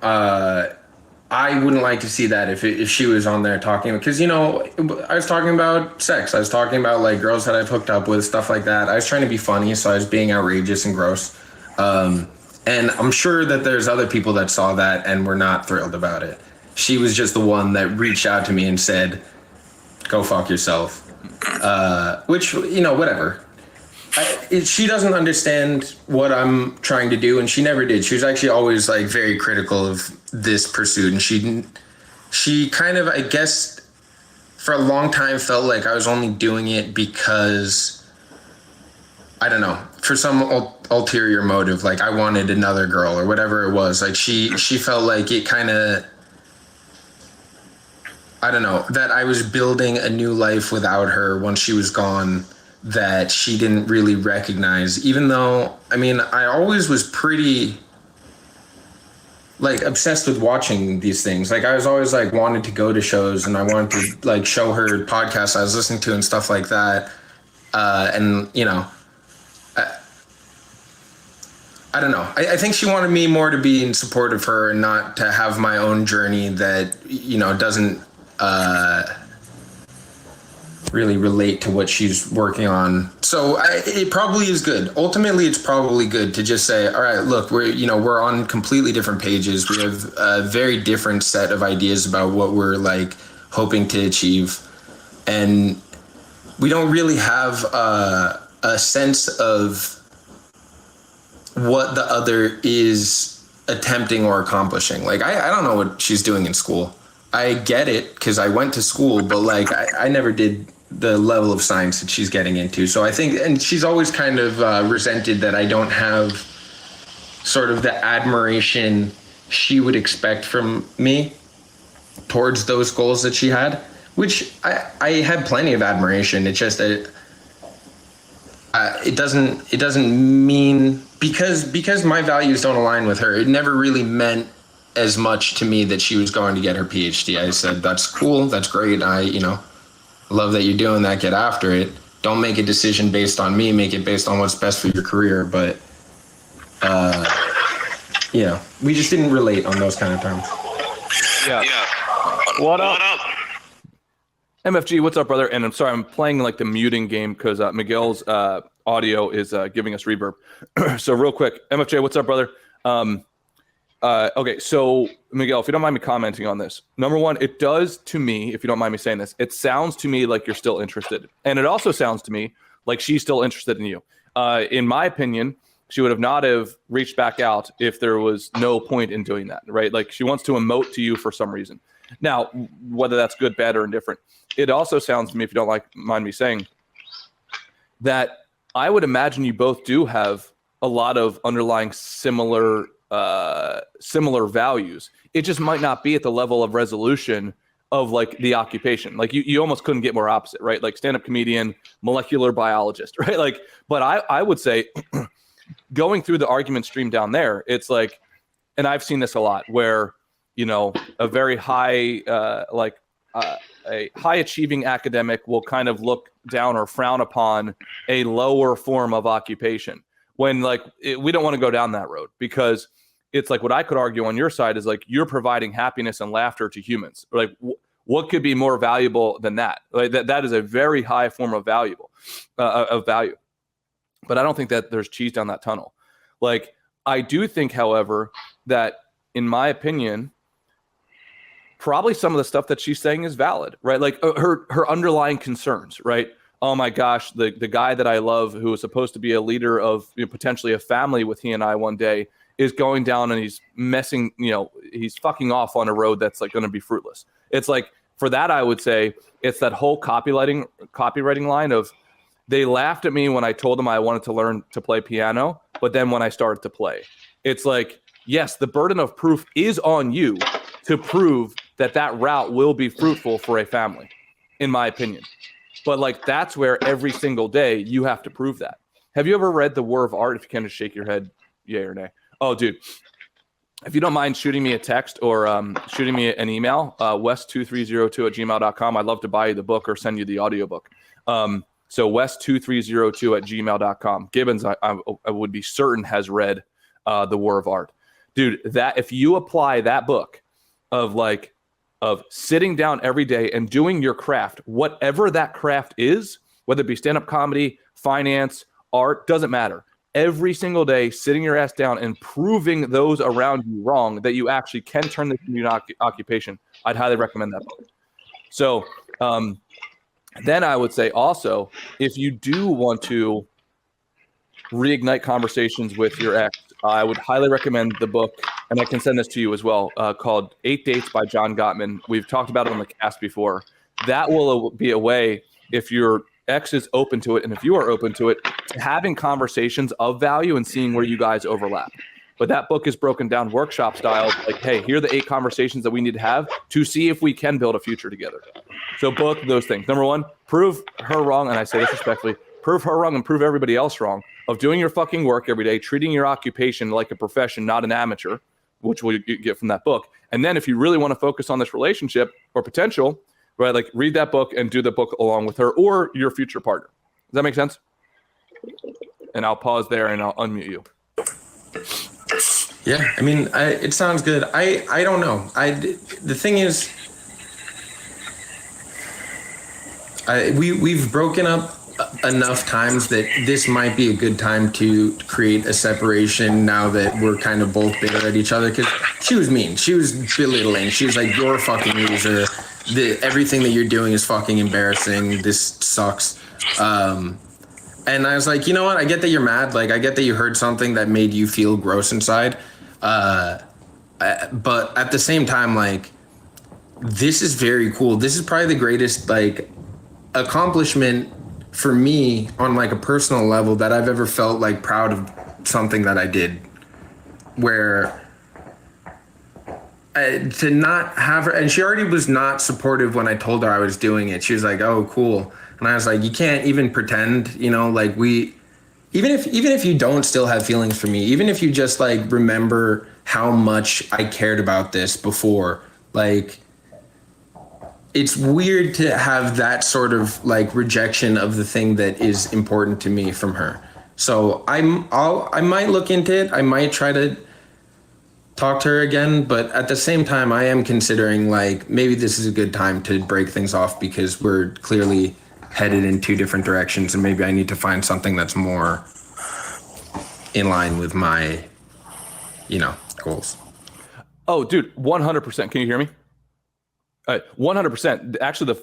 [SPEAKER 3] I wouldn't like to see that if she was on there talking, because I was talking about sex. I was talking about like girls that I've hooked up with, stuff like that. I was trying to be funny, so I was being outrageous and gross. And I'm sure that there's other people that saw that and were not thrilled about it. She was just the one that reached out to me and said, "Go fuck yourself," which whatever. She doesn't understand what I'm trying to do, and she never did. She was actually always like very critical of this pursuit, and she kind of, I guess, for a long time felt like I was only doing it because, I don't know, for some ulterior motive, like I wanted another girl or whatever it was. Like she felt like it kind of, I don't know, that I was building a new life without her once she was gone, that she didn't really recognize, even though, I mean, I always was pretty like obsessed with watching these things. Like I was always like wanted to go to shows, and I wanted to like show her podcasts I was listening to and stuff like that. And I don't know. I think she wanted me more to be in support of her and not to have my own journey that, doesn't really relate to what she's working on. So it probably is good. Ultimately, it's probably good to just say, all right, look, we're on completely different pages. We have a very different set of ideas about what we're like hoping to achieve. And we don't really have a sense of what the other is attempting or accomplishing. Like, I don't know what she's doing in school. I get it because I went to school, but like I never did the level of science that she's getting into. So I think, and she's always kind of resented that I don't have sort of the admiration she would expect from me towards those goals that she had, which I had plenty of admiration. It's just that it doesn't mean, because my values don't align with her, it never really meant as much to me that she was going to get her PhD. I said, that's cool, that's great. I love that you're doing that, get after it. Don't make a decision based on me, make it based on what's best for your career. But we just didn't relate on those kind of terms.
[SPEAKER 1] Yeah.
[SPEAKER 4] What up?
[SPEAKER 1] MFG, what's up, brother? And I'm sorry, I'm playing like the muting game because Miguel's audio is giving us reverb. So real quick, MFJ, what's up, brother? Okay, so Miguel, if you don't mind me commenting on this, number one, it does to me, if you don't mind me saying this, it sounds to me like you're still interested. And it also sounds to me like she's still interested in you. In my opinion, she would have not have reached back out if there was no point in doing that, right? Like she wants to emote to you for some reason. Now, whether that's good, bad, or indifferent, it also sounds to me, if you don't mind me saying, that I would imagine you both do have a lot of underlying similar values. It just might not be at the level of resolution of like the occupation. Like you almost couldn't get more opposite, right? Like stand-up comedian, molecular biologist, right? Like, but I would say going through the argument stream down there, it's like, and I've seen this a lot where, a very high, a high achieving academic will kind of look down or frown upon a lower form of occupation when we don't want to go down that road, because it's like what I could argue on your side is like you're providing happiness and laughter to humans. Like what could be more valuable than that? Like that is a very high form of value. But I don't think that there's cheese down that tunnel. Like I do think, however, that in my opinion, probably some of the stuff that she's saying is valid, right? Like her underlying concerns, right? Oh my gosh, the guy that I love, who is supposed to be a leader of potentially a family with he and I one day, is going down and he's messing, he's fucking off on a road that's like going to be fruitless. It's like, for that, I would say it's that whole copywriting line of, they laughed at me when I told them I wanted to learn to play piano, but then when I started to play, it's like, yes, the burden of proof is on you to prove that route will be fruitful for a family, in my opinion. But like, that's where every single day you have to prove that. Have you ever read The War of Art? If you can just shake your head, yay or nay. Oh, dude, if you don't mind shooting me a text or shooting me an email, west2302@gmail.com. I'd love to buy you the book or send you the audiobook. So west2302 @gmail.com. Gibbons, I would be certain, has read The War of Art. Dude, that if you apply that book of sitting down every day and doing your craft, whatever that craft is, whether it be stand-up comedy, finance, art, doesn't matter. Every single day, sitting your ass down and proving those around you wrong, that you actually can turn this into an occupation, I'd highly recommend that book. So then I would say also, if you do want to reignite conversations with your ex, I would highly recommend the book, and I can send this to you as well, called 8 Dates by John Gottman. We've talked about it on the cast before. That will be a way, if your ex is open to it, and if you are open to it, to having conversations of value and seeing where you guys overlap. But that book is broken down workshop style, like, hey, here are the 8 conversations that we need to have to see if we can build a future together. So both of those things. Number one, prove her wrong, and I say this respectfully, prove her wrong and prove everybody else wrong of doing your fucking work every day, treating your occupation like a profession, not an amateur, which we'll get from that book. And then if you really want to focus on this relationship or potential, right, like read that book and do the book along with her or your future partner. Does that make sense? And I'll pause there and I'll unmute you.
[SPEAKER 3] Yeah, I mean, it sounds good. I don't know. The thing is, we've broken up enough times that this might be a good time to create a separation now that we're kind of both bitter at each other, because she was mean. She was belittling. She was like, you're a fucking loser. Everything that you're doing is fucking embarrassing. This sucks. And I was like, you know what? I get that you're mad. Like, I get that you heard something that made you feel gross inside. But at the same time, like, this is very cool. This is probably the greatest, like, accomplishment for me on, like, a personal level that I've ever felt, like, proud of something that I did, where to not have her, and she already was not supportive when I told her I was doing it. She was like, oh, cool. And I was like, you can't even pretend, you know, like, even if you don't still have feelings for me, even if you just, like, remember how much I cared about this before, like, it's weird to have that sort of, like, rejection of the thing that is important to me from her. So I might look into it. I might try to talk to her again, but at the same time, I am considering, like, maybe this is a good time to break things off because we're clearly headed in 2 different directions, and maybe I need to find something that's more in line with my, goals.
[SPEAKER 1] Oh, dude, 100%. Can you hear me? 100%. Actually,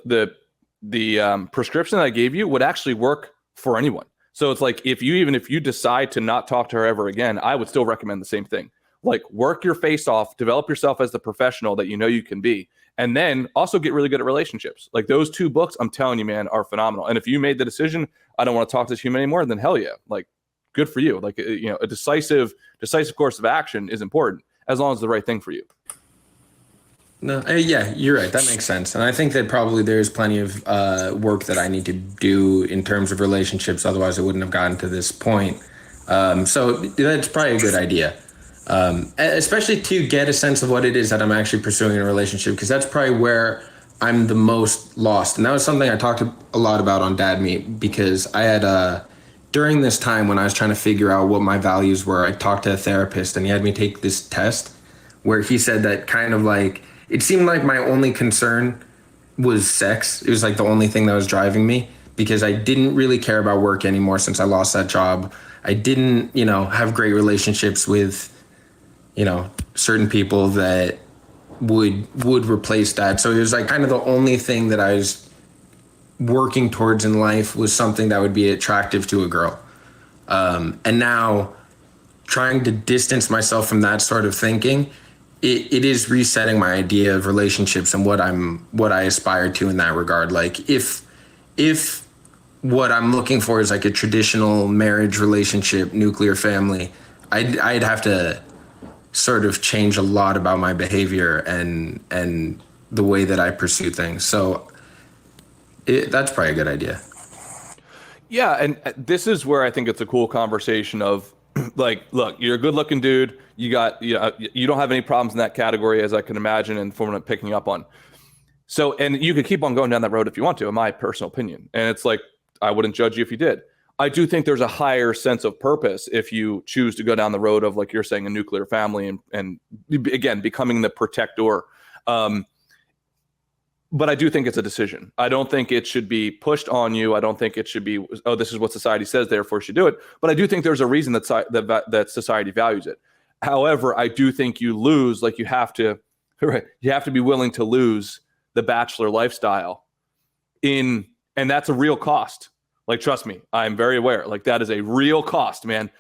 [SPEAKER 1] the prescription that I gave you would actually work for anyone. So it's like, if you decide to not talk to her ever again, I would still recommend the same thing. Like, work your face off, develop yourself as the professional that you know you can be, and then also get really good at relationships. Like, those 2 books, I'm telling you, man, are phenomenal. And if you made the decision, I don't want to talk to this human anymore, then hell yeah, like, good for you. Like, a decisive course of action is important as long as it's the right thing for you.
[SPEAKER 3] No, yeah, you're right. That makes sense. And I think that probably there's plenty of work that I need to do in terms of relationships. Otherwise, I wouldn't have gotten to this point. So that's probably a good idea, especially to get a sense of what it is that I'm actually pursuing in a relationship, because that's probably where I'm the most lost. And that was something I talked a lot about on Dad Meet, because I had, during this time when I was trying to figure out what my values were, I talked to a therapist, and he had me take this test where he said that kind of like, it seemed like my only concern was sex. It was like the only thing that was driving me, because I didn't really care about work anymore since I lost that job. I didn't, have great relationships with, certain people that would replace that. So it was like kind of the only thing that I was working towards in life was something that would be attractive to a girl. And now trying to distance myself from that sort of thinking, it is resetting my idea of relationships and what I aspire to in that regard. Like, if what I'm looking for is like a traditional marriage relationship, nuclear family, I'd have to sort of change a lot about my behavior and the way that I pursue things. So that's probably a good idea.
[SPEAKER 1] Yeah, and this is where I think it's a cool conversation of, like, look, you're a good-looking dude. You don't have any problems in that category, as I can imagine, and from picking up on. So, and you could keep on going down that road if you want to, in my personal opinion. And it's like, I wouldn't judge you if you did. I do think there's a higher sense of purpose if you choose to go down the road of, like you're saying, a nuclear family and again, becoming the protector. But I do think it's a decision. I don't think it should be pushed on you. I don't think it should be, oh, this is what society says, therefore you should do it. But I do think there's a reason that society values it. However, I do think you lose, like you have to be willing to lose the bachelor lifestyle and that's a real cost. Like, trust me, I'm very aware. Like, that is a real cost, man.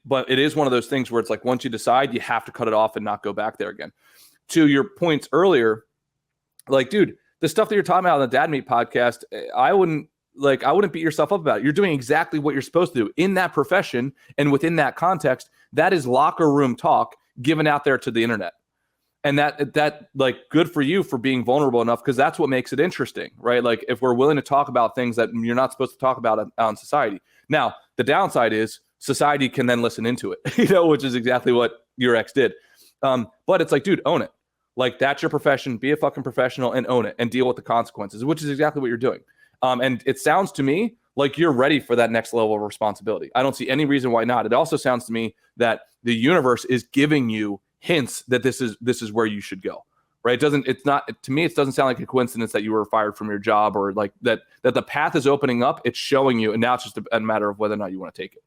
[SPEAKER 1] But it is one of those things where it's like, once you decide, you have to cut it off and not go back there again. To your points earlier, like, dude, the stuff that you're talking about on the Dad Meat podcast, I wouldn't beat yourself up about it. You're doing exactly what you're supposed to do in that profession and within that context. That is locker room talk given out there to the internet. And that like, good for you for being vulnerable enough, because that's what makes it interesting, right? Like, if we're willing to talk about things that you're not supposed to talk about out in society. Now, the downside is society can then listen into it, which is exactly what your ex did. But it's like, dude, own it. Like, that's your profession. Be a fucking professional and own it and deal with the consequences, which is exactly what you're doing. And it sounds to me like you're ready for that next level of responsibility. I don't see any reason why not. It also sounds to me that the universe is giving you hints that this is where you should go, right? To me, it doesn't sound like a coincidence that you were fired from your job, or like that the path is opening up. It's showing you, and now it's just a matter of whether or not you want to take it.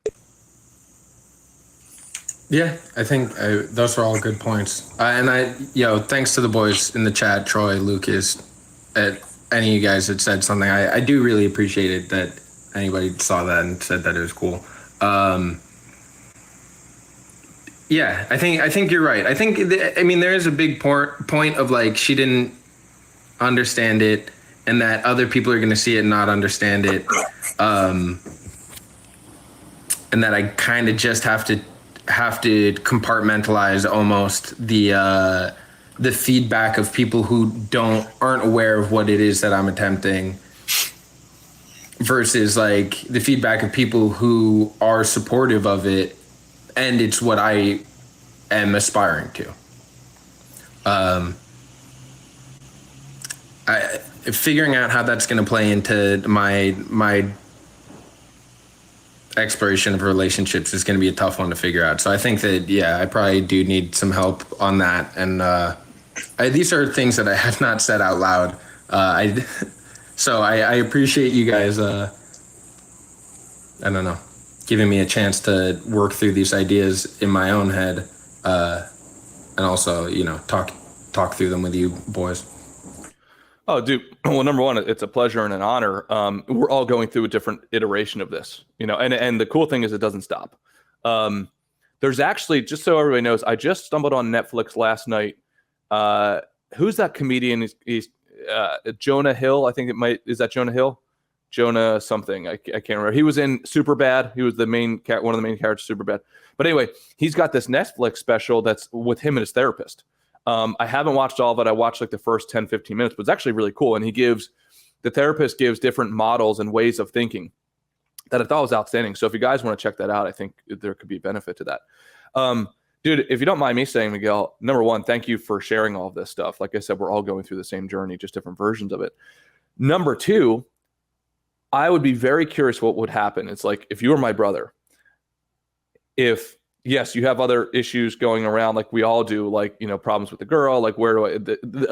[SPEAKER 3] Yeah, I think those are all good points. Thanks to the boys in the chat, Troy, Lucas, any of you guys that said something. I do really appreciate it that anybody saw that and said that it was cool. Yeah, I think you're right. I think, there is a big point of, like, she didn't understand it, and that other people are going to see it and not understand it. And that I kind of just have to compartmentalize almost the feedback of people who aren't aware of what it is that I'm attempting, versus like the feedback of people who are supportive of it, and it's what I am aspiring to. Figuring out how that's going to play into my exploration of relationships is going to be a tough one to figure out. So I think that, I probably do need some help on that. And these are things that I have not said out loud. So I appreciate you guys, giving me a chance to work through these ideas in my own head, and also, talk through them with you boys.
[SPEAKER 1] Oh, dude. Well, number one, it's a pleasure and an honor. We're all going through a different iteration of this, and the cool thing is it doesn't stop. There's actually, just so everybody knows, I just stumbled on Netflix last night. Who's that comedian? He's Jonah Hill. I think is that Jonah Hill? Jonah something. I can't remember. He was in Superbad. He was one of the main characters of Superbad. But anyway, he's got this Netflix special that's with him and his therapist. I haven't watched all of it. I watched like the first 10, 15 minutes, but it's actually really cool. And the therapist gives different models and ways of thinking that I thought was outstanding. So if you guys want to check that out, I think there could be a benefit to that. Dude, if you don't mind me saying, Miguel, number one, thank you for sharing all of this stuff. Like I said, we're all going through the same journey, just different versions of it. Number two, I would be very curious what would happen. It's like, if you were my brother, yes, you have other issues going around like we all do, like, problems with the girl, like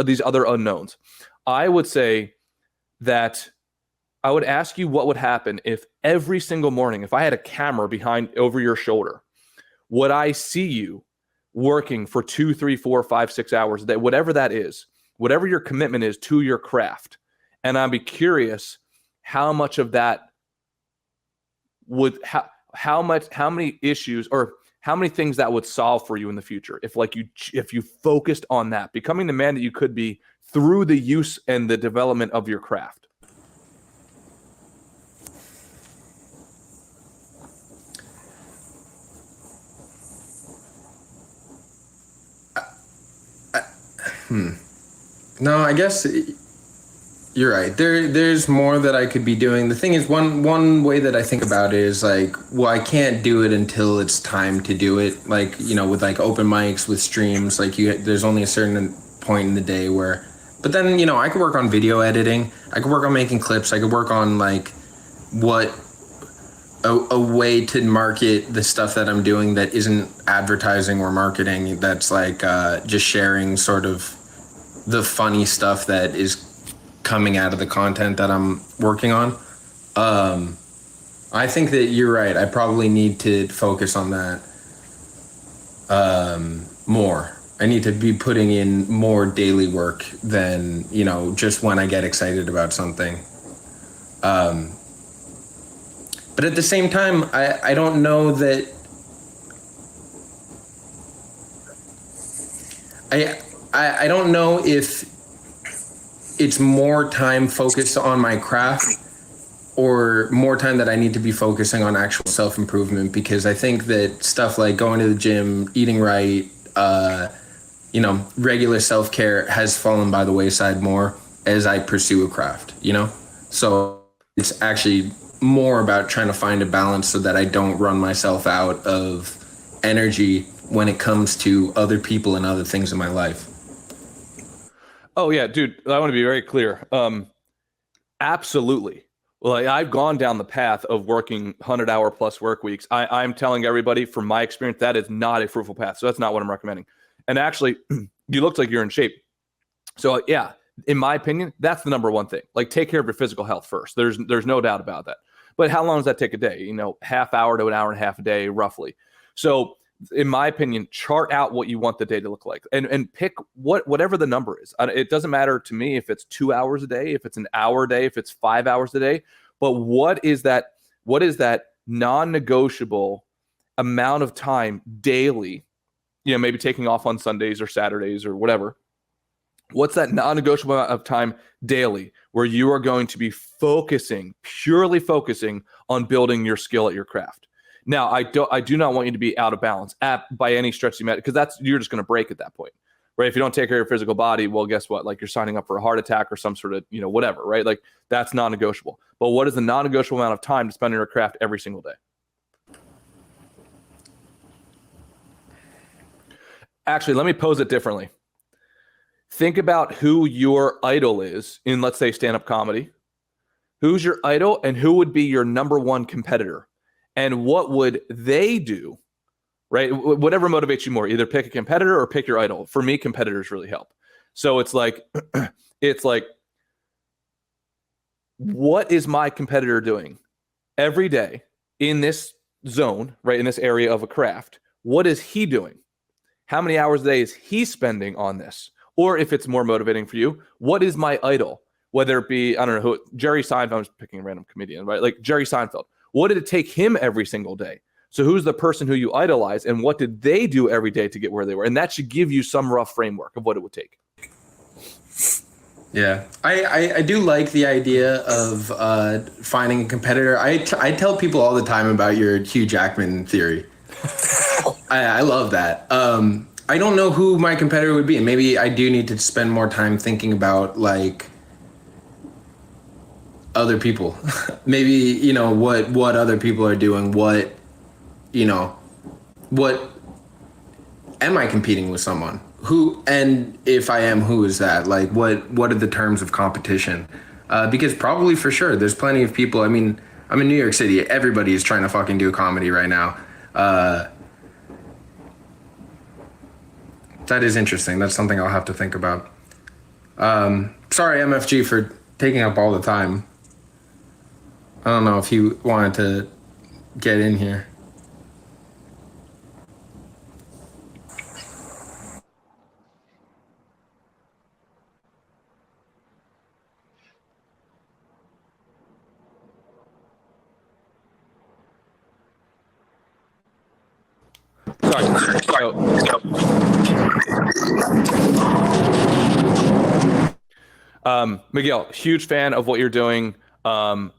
[SPEAKER 1] these other unknowns. I would say that I would ask you what would happen if every single morning, if I had a camera over your shoulder, would I see you working for 2, 3, 4, 5, 6 hours a day, whatever that is, whatever your commitment is to your craft. And I'd be curious how much of that how many issues or how many things that would solve for you in the future if you focused on that, becoming the man that you could be through the use and the development of your craft.
[SPEAKER 3] No, I guess you're right. There's more that I could be doing. The thing is, one way that I think about it is like, well, I can't do it until it's time to do it. Like, with like open mics, with streams, like there's only a certain point in the day where, but then, I could work on video editing. I could work on making clips. I could work on like what a way to market the stuff that I'm doing that isn't advertising or marketing. That's like just sharing sort of the funny stuff that is coming out of the content that I'm working on. I think that you're right. I probably need to focus on that more. I need to be putting in more daily work than, just when I get excited about something. But at the same time, I don't know that I don't know if it's more time focused on my craft or more time that I need to be focusing on actual self-improvement, because I think that stuff like going to the gym, eating right, regular self-care has fallen by the wayside more as I pursue a craft, So it's actually more about trying to find a balance so that I don't run myself out of energy when it comes to other people and other things in my life.
[SPEAKER 1] Oh yeah, dude, I want to be very clear. Absolutely. Well, I've gone down the path of working 100-hour plus work weeks. I'm telling everybody from my experience, that is not a fruitful path. So that's not what I'm recommending. And actually, you look like you're in shape. So yeah, in my opinion, that's the number one thing. Like, take care of your physical health first. There's no doubt about that. But how long does that take a day? Half hour to an hour and a half a day, roughly. So in my opinion, chart out what you want the day to look like, and pick whatever the number is. It doesn't matter to me if it's 2 hours a day, if it's an hour a day, if it's 5 hours a day. But what is that non-negotiable amount of time daily? Maybe taking off on Sundays or Saturdays or whatever. What's that non-negotiable amount of time daily where you are going to be purely focusing on building your skill at your craft? Now, I do not want you to be out of balance by any stretch of the matter, because you're just going to break at that point, right? If you don't take care of your physical body, well, guess what? Like, you're signing up for a heart attack or some sort of, whatever, right? Like, that's non-negotiable. But what is the non-negotiable amount of time to spend on your craft every single day? Actually, let me pose it differently. Think about who your idol is in, let's say, stand-up comedy. Who's your idol, and who would be your number one competitor? And what would they do, right? Whatever motivates you more, either pick a competitor or pick your idol. For me, competitors really help. So it's like, what is my competitor doing every day in this zone, right? In this area of a craft, what is he doing? How many hours a day is he spending on this? Or if it's more motivating for you, what is my idol? Whether it be, I don't know who, Jerry Seinfeld, I'm just picking a random comedian, right? Like Jerry Seinfeld. What did it take him every single day? So who's the person who you idolize, and what did they do every day to get where they were? And that should give you some rough framework of what it would take.
[SPEAKER 3] Yeah, I do like the idea of finding a competitor. I tell people all the time about your Hugh Jackman theory. I love that. I don't know who my competitor would be. Maybe I do need to spend more time thinking about, like, other people. Maybe, what other people are doing. What am I competing with someone? Who, and if I am, who is that? Like, what are the terms of competition? Because probably for sure, there's plenty of people. I mean, I'm in New York City. Everybody is trying to fucking do comedy right now. That is interesting. That's something I'll have to think about. Sorry, MFG, for taking up all the time. I don't know if you wanted to get in here.
[SPEAKER 1] Miguel, huge fan of what you're doing. I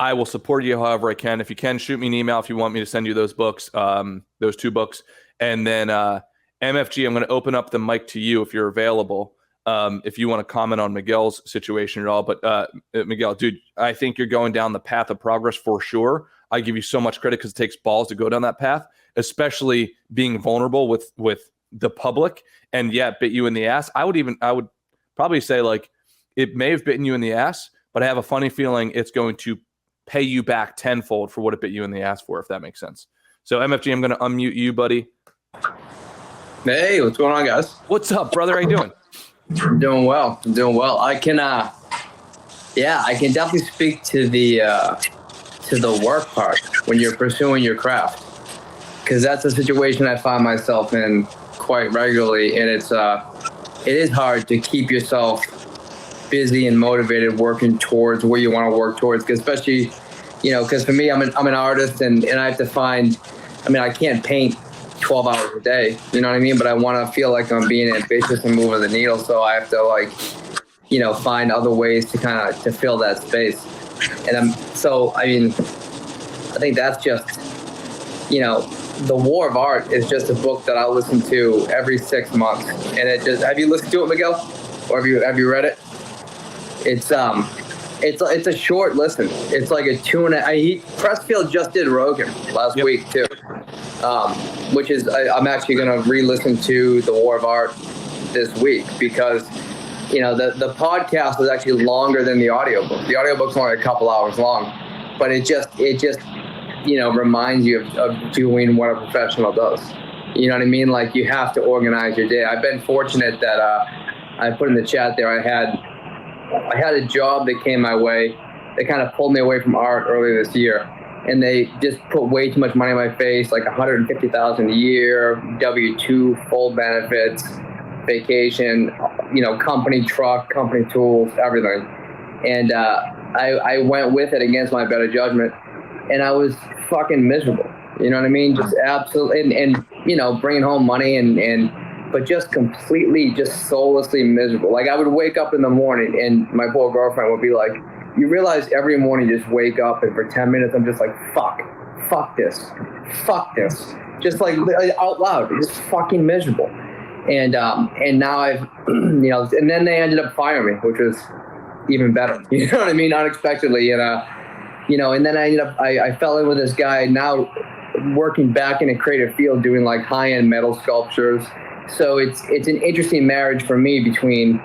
[SPEAKER 1] will support you however I can. If you can, shoot me an email if you want me to send you those books, those 2 books. And then MFG, I'm going to open up the mic to you if you're available, if you want to comment on Miguel's situation at all. But Miguel, dude, I think you're going down the path of progress for sure. I give you so much credit because it takes balls to go down that path, especially being vulnerable with the public. And yeah, it bit you in the ass. I would probably say, like, it may have bitten you in the ass, but I have a funny feeling it's going to pay you back tenfold for what it bit you in the ass for, if that makes sense. So MFG, I'm going to unmute you, buddy.
[SPEAKER 5] Hey, what's going on, guys?
[SPEAKER 1] What's up, brother? How you doing?
[SPEAKER 5] I'm doing well. I can definitely speak to the work part when you're pursuing your craft, because that's a situation I find myself in quite regularly, and it is hard to keep yourself busy and motivated working towards where you want to work towards, especially, because for me, I'm an artist, and I have to find, I can't paint 12 hours a day, you know what I mean? But I want to feel like I'm being ambitious and moving the needle. So I have to find other ways to fill that space. And I think that's just, The War of Art is just a book that I listen to every 6 months. And have you listened to it, Miguel? Or have you read it? It's a short listen. It's like a 2.5. Pressfield just did Rogan last week too. Which is, I'm actually going to re-listen to The War of Art this week, because, the podcast is actually longer than the audiobook. The audiobook's only a couple hours long, but it just reminds you of doing what a professional does. You know what I mean? Like, you have to organize your day. I've been fortunate that I put in the chat there, I had a job that came my way that kind of pulled me away from art earlier this year. And they just put way too much money in my face, like $150,000 a year, W-2, full benefits, vacation, company truck, company tools, everything. And I went with it against my better judgment, and I was fucking miserable. You know what I mean? Just absolutely, and bringing home money but just completely, just soullessly miserable. Like, I would wake up in the morning, and my poor girlfriend would be like, you realize every morning you just wake up, and for 10 minutes I'm just like, fuck this, just like out loud, just fucking miserable. And now I've, and then they ended up firing me, which was even better. You know what I mean? Unexpectedly, and then I fell in with this guy now, working back in a creative field, doing like high-end metal sculptures. So it's an interesting marriage for me between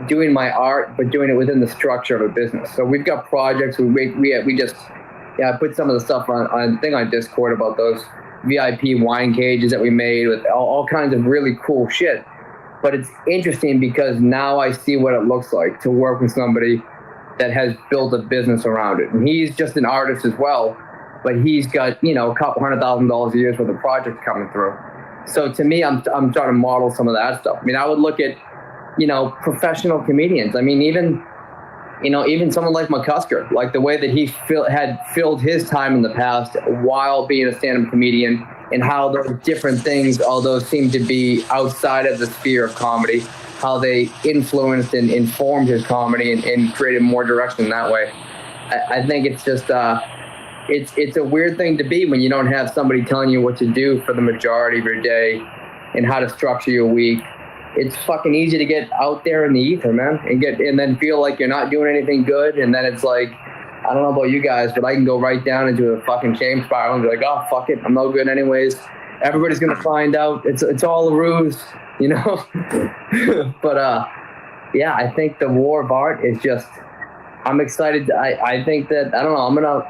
[SPEAKER 5] doing my art, but doing it within the structure of a business. So we've got projects. I put some of the stuff on Discord about those VIP wine cages that we made with all kinds of really cool shit. But it's interesting because now I see what it looks like to work with somebody that has built a business around it. And he's just an artist as well, but he's got, a couple $100,000 a year worth of projects coming through. So to me, I'm trying to model some of that stuff. I would look at, professional comedians. Even someone like McCusker, like the way that he had filled his time in the past while being a stand-up comedian, and how those different things, although seem to be outside of the sphere of comedy, how they influenced and informed his comedy and created more direction that way. I think it's just, it's a weird thing to be when you don't have somebody telling you what to do for the majority of your day and how to structure your week. It's fucking easy to get out there in the ether, man, and then feel like you're not doing anything good. And then it's like, I don't know about you guys, but I can go right down into a fucking shame spiral and be like, oh, fuck it, I'm no good anyways. Everybody's going to find out. It's all a ruse, But, I think The War of Art is just, I'm excited. I think that, I don't know, I'm going to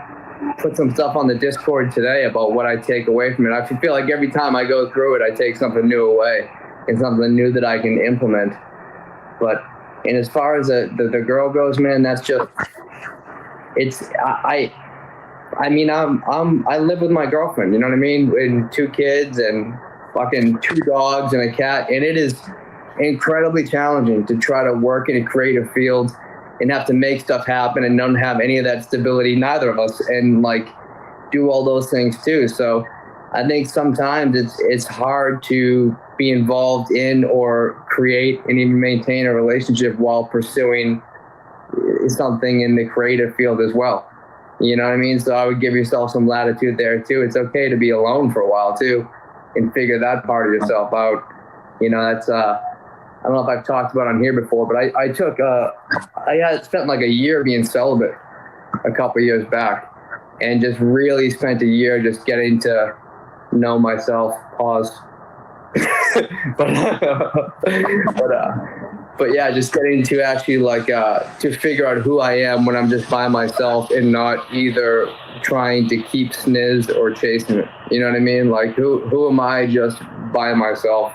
[SPEAKER 5] put some stuff on the Discord today about what I take away from it. I feel like every time I go through it, I take something new away. And something new that I can implement. And as far as the girl goes, man, that's just, I live with my girlfriend, you know what I mean? And 2 kids and fucking 2 dogs and a cat. And it is incredibly challenging to try to work in a creative field and have to make stuff happen and don't have any of that stability, neither of us, and like do all those things too. So I think sometimes it's hard to be involved in or create and even maintain a relationship while pursuing something in the creative field as well. You know what I mean? So I would give yourself some latitude there too. It's okay to be alone for a while too and figure that part of yourself out. That's, I don't know if I've talked about on here before, but I had spent like a year being celibate a couple of years back, and just really spent a year just getting to know myself, pause. but but yeah, just getting to actually like to figure out who I am when I'm just by myself and not either trying to keep sniz or chasing it. You know what I mean? Like who am I just by myself,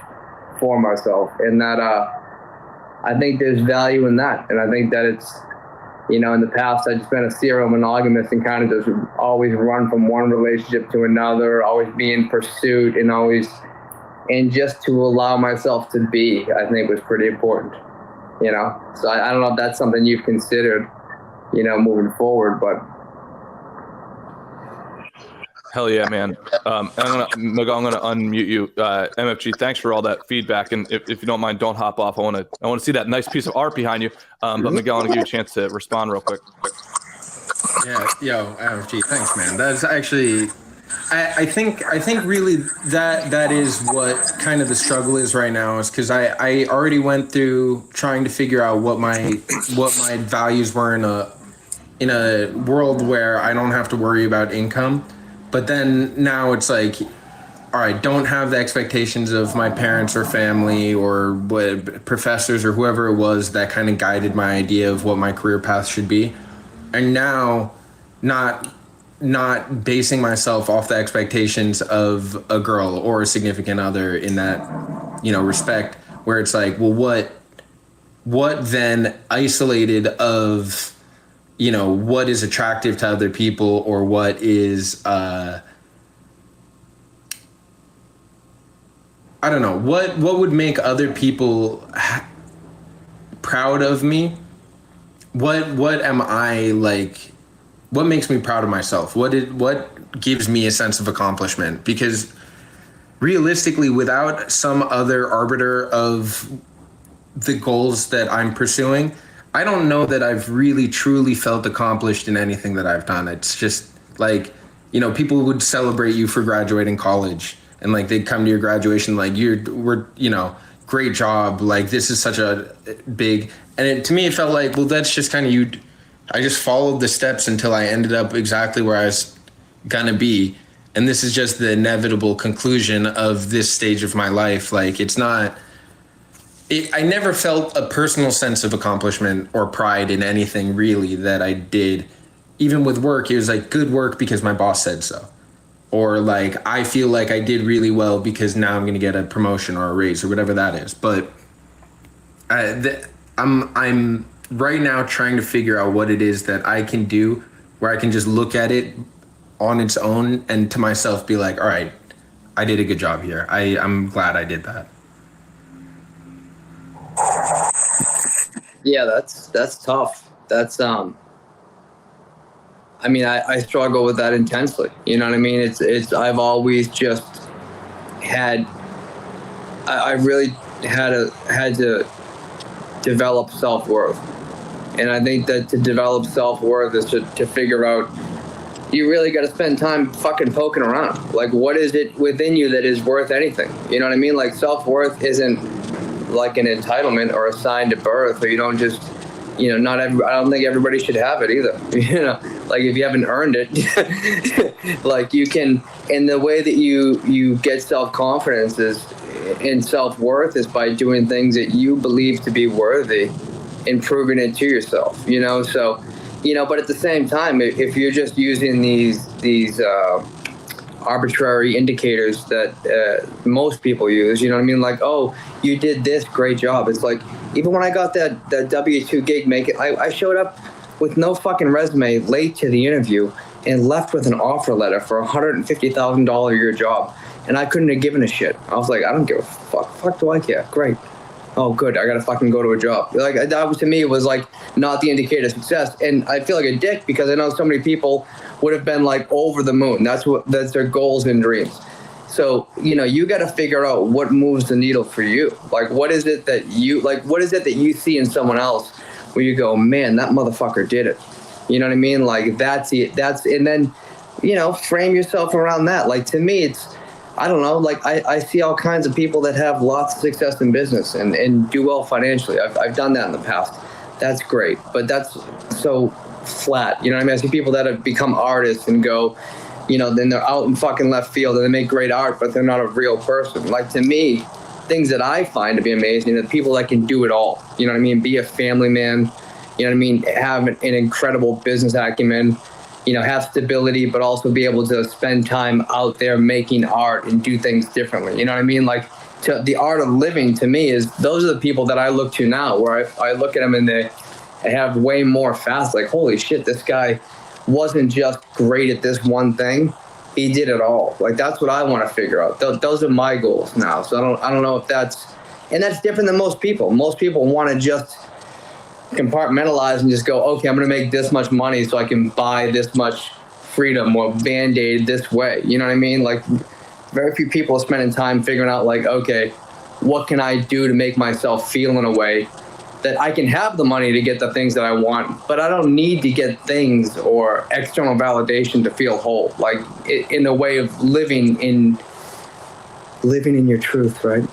[SPEAKER 5] for myself? And that I think there's value in that. And I think that it's, you know, in the past I've just been a serial monogamist and kind of just always run from one relationship to another, always be in pursuit and just to allow myself to be, I think was pretty important. You know, so I don't know if that's something you've considered, you know, moving forward, but.
[SPEAKER 1] Hell yeah, man. I'm gonna unmute you. MFG, thanks for all that feedback. And if you don't mind, don't hop off. I want to see that nice piece of art behind you. But Miguel, I want to give you a chance to respond real quick.
[SPEAKER 3] Yeah, yo, MFG, thanks, man. That's actually, I think really that is what kind of the struggle is right now, is because I already went through trying to figure out what my values were in a world where I don't have to worry about income. But then now it's like, all right, don't have the expectations of my parents or family or what professors or whoever it was that kind of guided my idea of what my career path should be. And now not basing myself off the expectations of a girl or a significant other in that, you know, respect, where it's like, well, what then isolated of, you know, what is attractive to other people, or what is, I don't know, what would make other people proud of me? What am I like? What makes me proud of myself? What gives me a sense of accomplishment? Because realistically, without some other arbiter of the goals that I'm pursuing, I don't know that I've really truly felt accomplished in anything that I've done. It's just like, you know, people would celebrate you for graduating college, and like they'd come to your graduation like, we're you know, great job, like this is such a big, and to me it felt like, well, that's just kind of I just followed the steps until I ended up exactly where I was gonna be, and this is just the inevitable conclusion of this stage of my life. Like, it's not, I never felt a personal sense of accomplishment or pride in anything really that I did. Even with work, it was like good work because my boss said so. Or like, I feel like I did really well because now I'm going to get a promotion or a raise or whatever that is. But I'm right now trying to figure out what it is that I can do where I can just look at it on its own and to myself be like, all right, I did a good job here. I'm glad I did that.
[SPEAKER 5] Yeah, that's tough. That's I mean, I struggle with that intensely. You know what I mean? It's I've always just had I really had to develop self-worth. And I think that to develop self-worth is to figure out, you really got to spend time fucking poking around. Like, what is it within you that is worth anything? You know what I mean? Like, self-worth isn't like an entitlement or a sign to birth, or you don't just, you know, I don't think everybody should have it either. You know, like if you haven't earned it, like you can, and the way that you get self-confidence is, and self-worth is by doing things that you believe to be worthy and proving it to yourself, you know? So, you know, but at the same time, if you're just using these arbitrary indicators that most people use, you know what I mean? Like, oh, you did this, great job. It's like, even when I got that W-2 gig, I showed up with no fucking resume, late to the interview, and left with an offer letter for a $150,000 a year job. And I couldn't have given a shit. I was like, I don't give a fuck. Fuck do I care? Great. Oh, good. I got to fucking go to a job. Like, that was, to me, was like not the indicator of success. And I feel like a dick because I know so many people would have been like over the moon. That's their goals and dreams. So, you know, you got to figure out what moves the needle for you. Like, what is it that you see in someone else where you go, man, that motherfucker did it. You know what I mean? Like, that's it. And then, you know, frame yourself around that. Like, to me, it's, I don't know, like I see all kinds of people that have lots of success in business and do well financially. I've done that in the past. That's great. But that's so flat. You know what I mean? I see people that have become artists and go, you know, then they're out in fucking left field and they make great art, but they're not a real person. Like, to me, things that I find to be amazing, the people that can do it all. You know what I mean? Be a family man. You know what I mean? Have an incredible business acumen. You know, have stability, but also be able to spend time out there making art and do things differently. You know what I mean? Like, the art of living to me is those are the people that I look to now, where I look at them and they have way more fast. Like, holy shit, this guy wasn't just great at this one thing. He did it all. Like, that's what I want to figure out. Those are my goals now. So I don't know if that's different than most people. Most people want to just compartmentalize and just go, okay, I'm going to make this much money so I can buy this much freedom or Band-Aid this way. You know what I mean? Like, very few people are spending time figuring out, like, okay, what can I do to make myself feel in a way that I can have the money to get the things that I want, but I don't need to get things or external validation to feel whole. Like, in a way of living in your truth, right?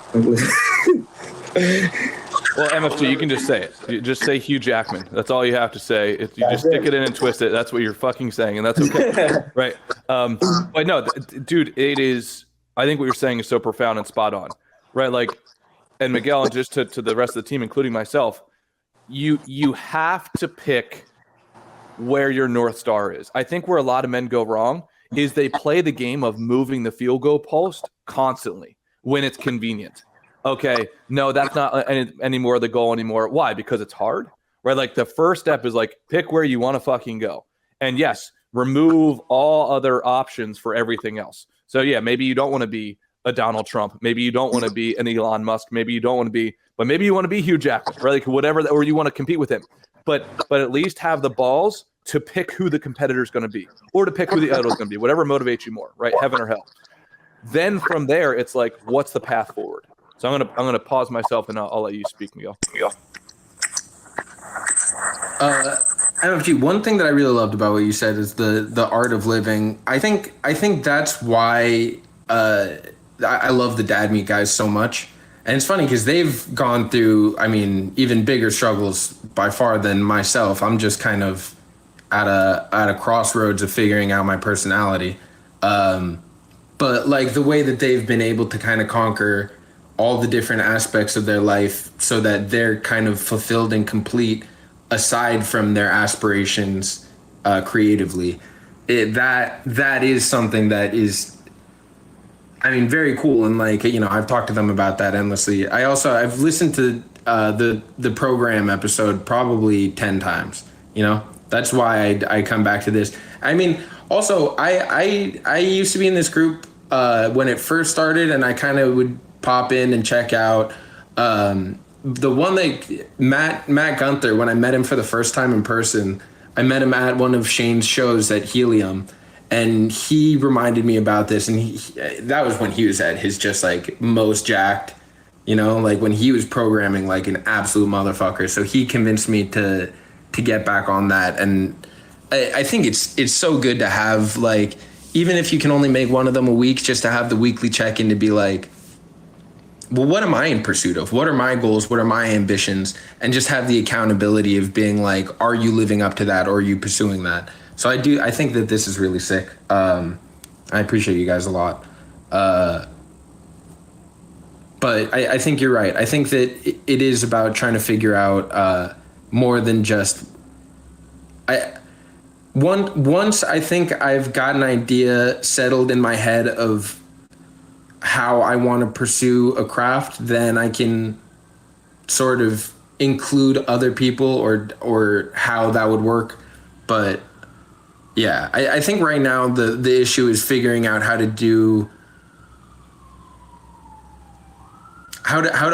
[SPEAKER 1] Well, MFG, you can just say it. You just say Hugh Jackman. That's all you have to say. You just stick it in and twist it. That's what you're fucking saying, and that's okay, right? But no, dude, it is. I think what you're saying is so profound and spot on, right? Like, and Miguel, and just to the rest of the team, including myself, you have to pick where your North Star is. I think where a lot of men go wrong is they play the game of moving the field goal post constantly when it's convenient. Okay, no, that's not anymore the goal anymore. Why? Because it's hard, right? Like, the first step is like, pick where you want to fucking go. And yes, remove all other options for everything else. So yeah, maybe you don't want to be a Donald Trump. Maybe you don't want to be an Elon Musk. Maybe you don't want to be, but maybe you want to be Hugh Jackman, right? Like, whatever, or you want to compete with him. But at least have the balls to pick who the competitor is going to be, or to pick who the idol is going to be, whatever motivates you more, right? Heaven or hell. Then from there, it's like, what's the path forward? So I'm gonna pause myself, and I'll let you speak, Miguel.
[SPEAKER 3] MFG, one thing that I really loved about what you said is the art of living. I think that's why I love the Dad Meat guys so much. And it's funny because they've gone through, I mean, even bigger struggles by far than myself. I'm just kind of at a crossroads of figuring out my personality. But like, the way that they've been able to kind of conquer all the different aspects of their life so that they're kind of fulfilled and complete aside from their aspirations creatively. That is something that is, I mean, very cool. And like, you know, I've talked to them about that endlessly. I've listened to the program episode probably 10 times, you know, that's why I come back to this. I mean, also I used to be in this group when it first started, and I kind of would pop in and check out the one that Matt Gunther, when I met him for the first time in person, I met him at one of Shane's shows at Helium, and he reminded me about this, and that was when he was at his just like most jacked, you know, like when he was programming like an absolute motherfucker. So he convinced me to get back on that, and I think it's so good to have, like, even if you can only make one of them a week, just to have the weekly check-in to be like, well, what am I in pursuit of? What are my goals? What are my ambitions? And just have the accountability of being like, are you living up to that, or are you pursuing that? So I think that this is really sick. I appreciate you guys a lot. But I think you're right. I think that it is about trying to figure out more than just, once I think I've got an idea settled in my head of how I want to pursue a craft, then I can sort of include other people or how that would work. But yeah, I think right now the issue is figuring out how to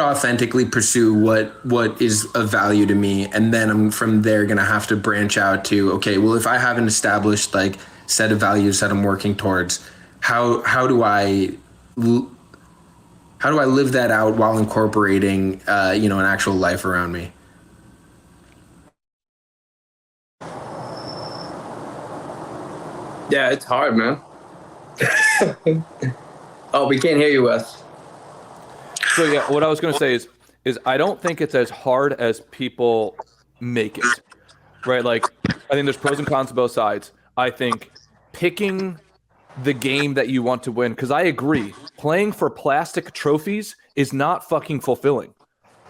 [SPEAKER 3] authentically pursue what is of value to me, and then I'm from there gonna have to branch out to, okay, well, if I have an established like set of values that I'm working towards, how do I live that out while incorporating an actual life around me?
[SPEAKER 5] Yeah, it's hard, man. Oh, we can't hear you, Wes.
[SPEAKER 1] So yeah, what I was going to say is I don't think it's as hard as people make it, right? Like, I think there's pros and cons to both sides. I think picking the game that you want to win, because I agree playing for plastic trophies is not fucking fulfilling.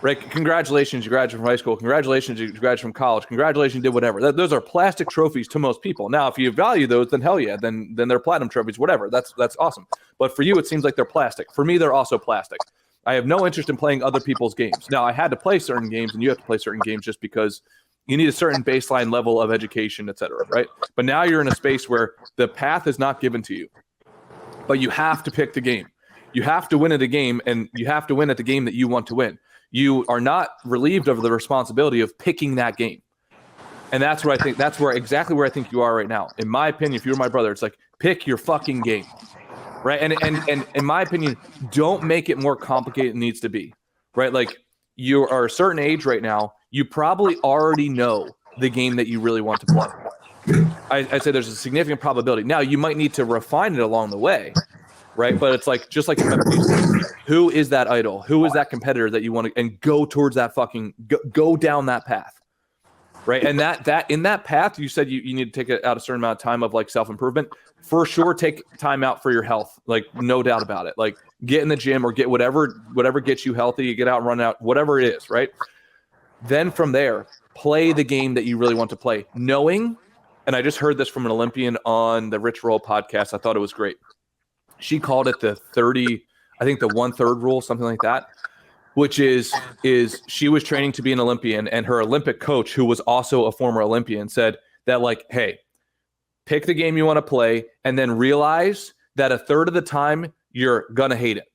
[SPEAKER 1] Right? Congratulations, you graduated from high school. Congratulations, you graduated from college. Congratulations, you did whatever. Those are plastic trophies to most people. Now, if you value those, then hell yeah, then they're platinum trophies, whatever. That's awesome. But for you, it seems like they're plastic. For me, they're also plastic. I have no interest in playing other people's games. Now, I had to play certain games, and you have to play certain games just because you need a certain baseline level of education, et cetera, right? But now you're in a space where the path is not given to you, but you have to pick the game. You have to win at a game, and you have to win at the game that you want to win. You are not relieved of the responsibility of picking that game. And that's where I think exactly where I think you are right now. In my opinion, if you're my brother, it's like, pick your fucking game. Right. And in my opinion, don't make it more complicated than it needs to be. Right. Like, you are a certain age right now, you probably already know the game that you really want to play. I say there's a significant probability. Now, you might need to refine it along the way. Right. But it's like, just like who is that idol? Who is that competitor that you want to, and go towards that fucking, go down that path. Right. And that in that path, you said you need to take out a certain amount of time of like self-improvement. For sure, take time out for your health. Like, no doubt about it. Like, get in the gym or get whatever gets you healthy. You get out and run out, whatever it is. Right. Then from there, play the game that you really want to play. Knowing, and I just heard this from an Olympian on the Rich Roll podcast. I thought it was great. She called it the 1/3 rule, something like that, which is she was training to be an Olympian, and her Olympic coach, who was also a former Olympian, said that, like, hey, pick the game you want to play, and then realize that 1/3 of the time you're going to hate it.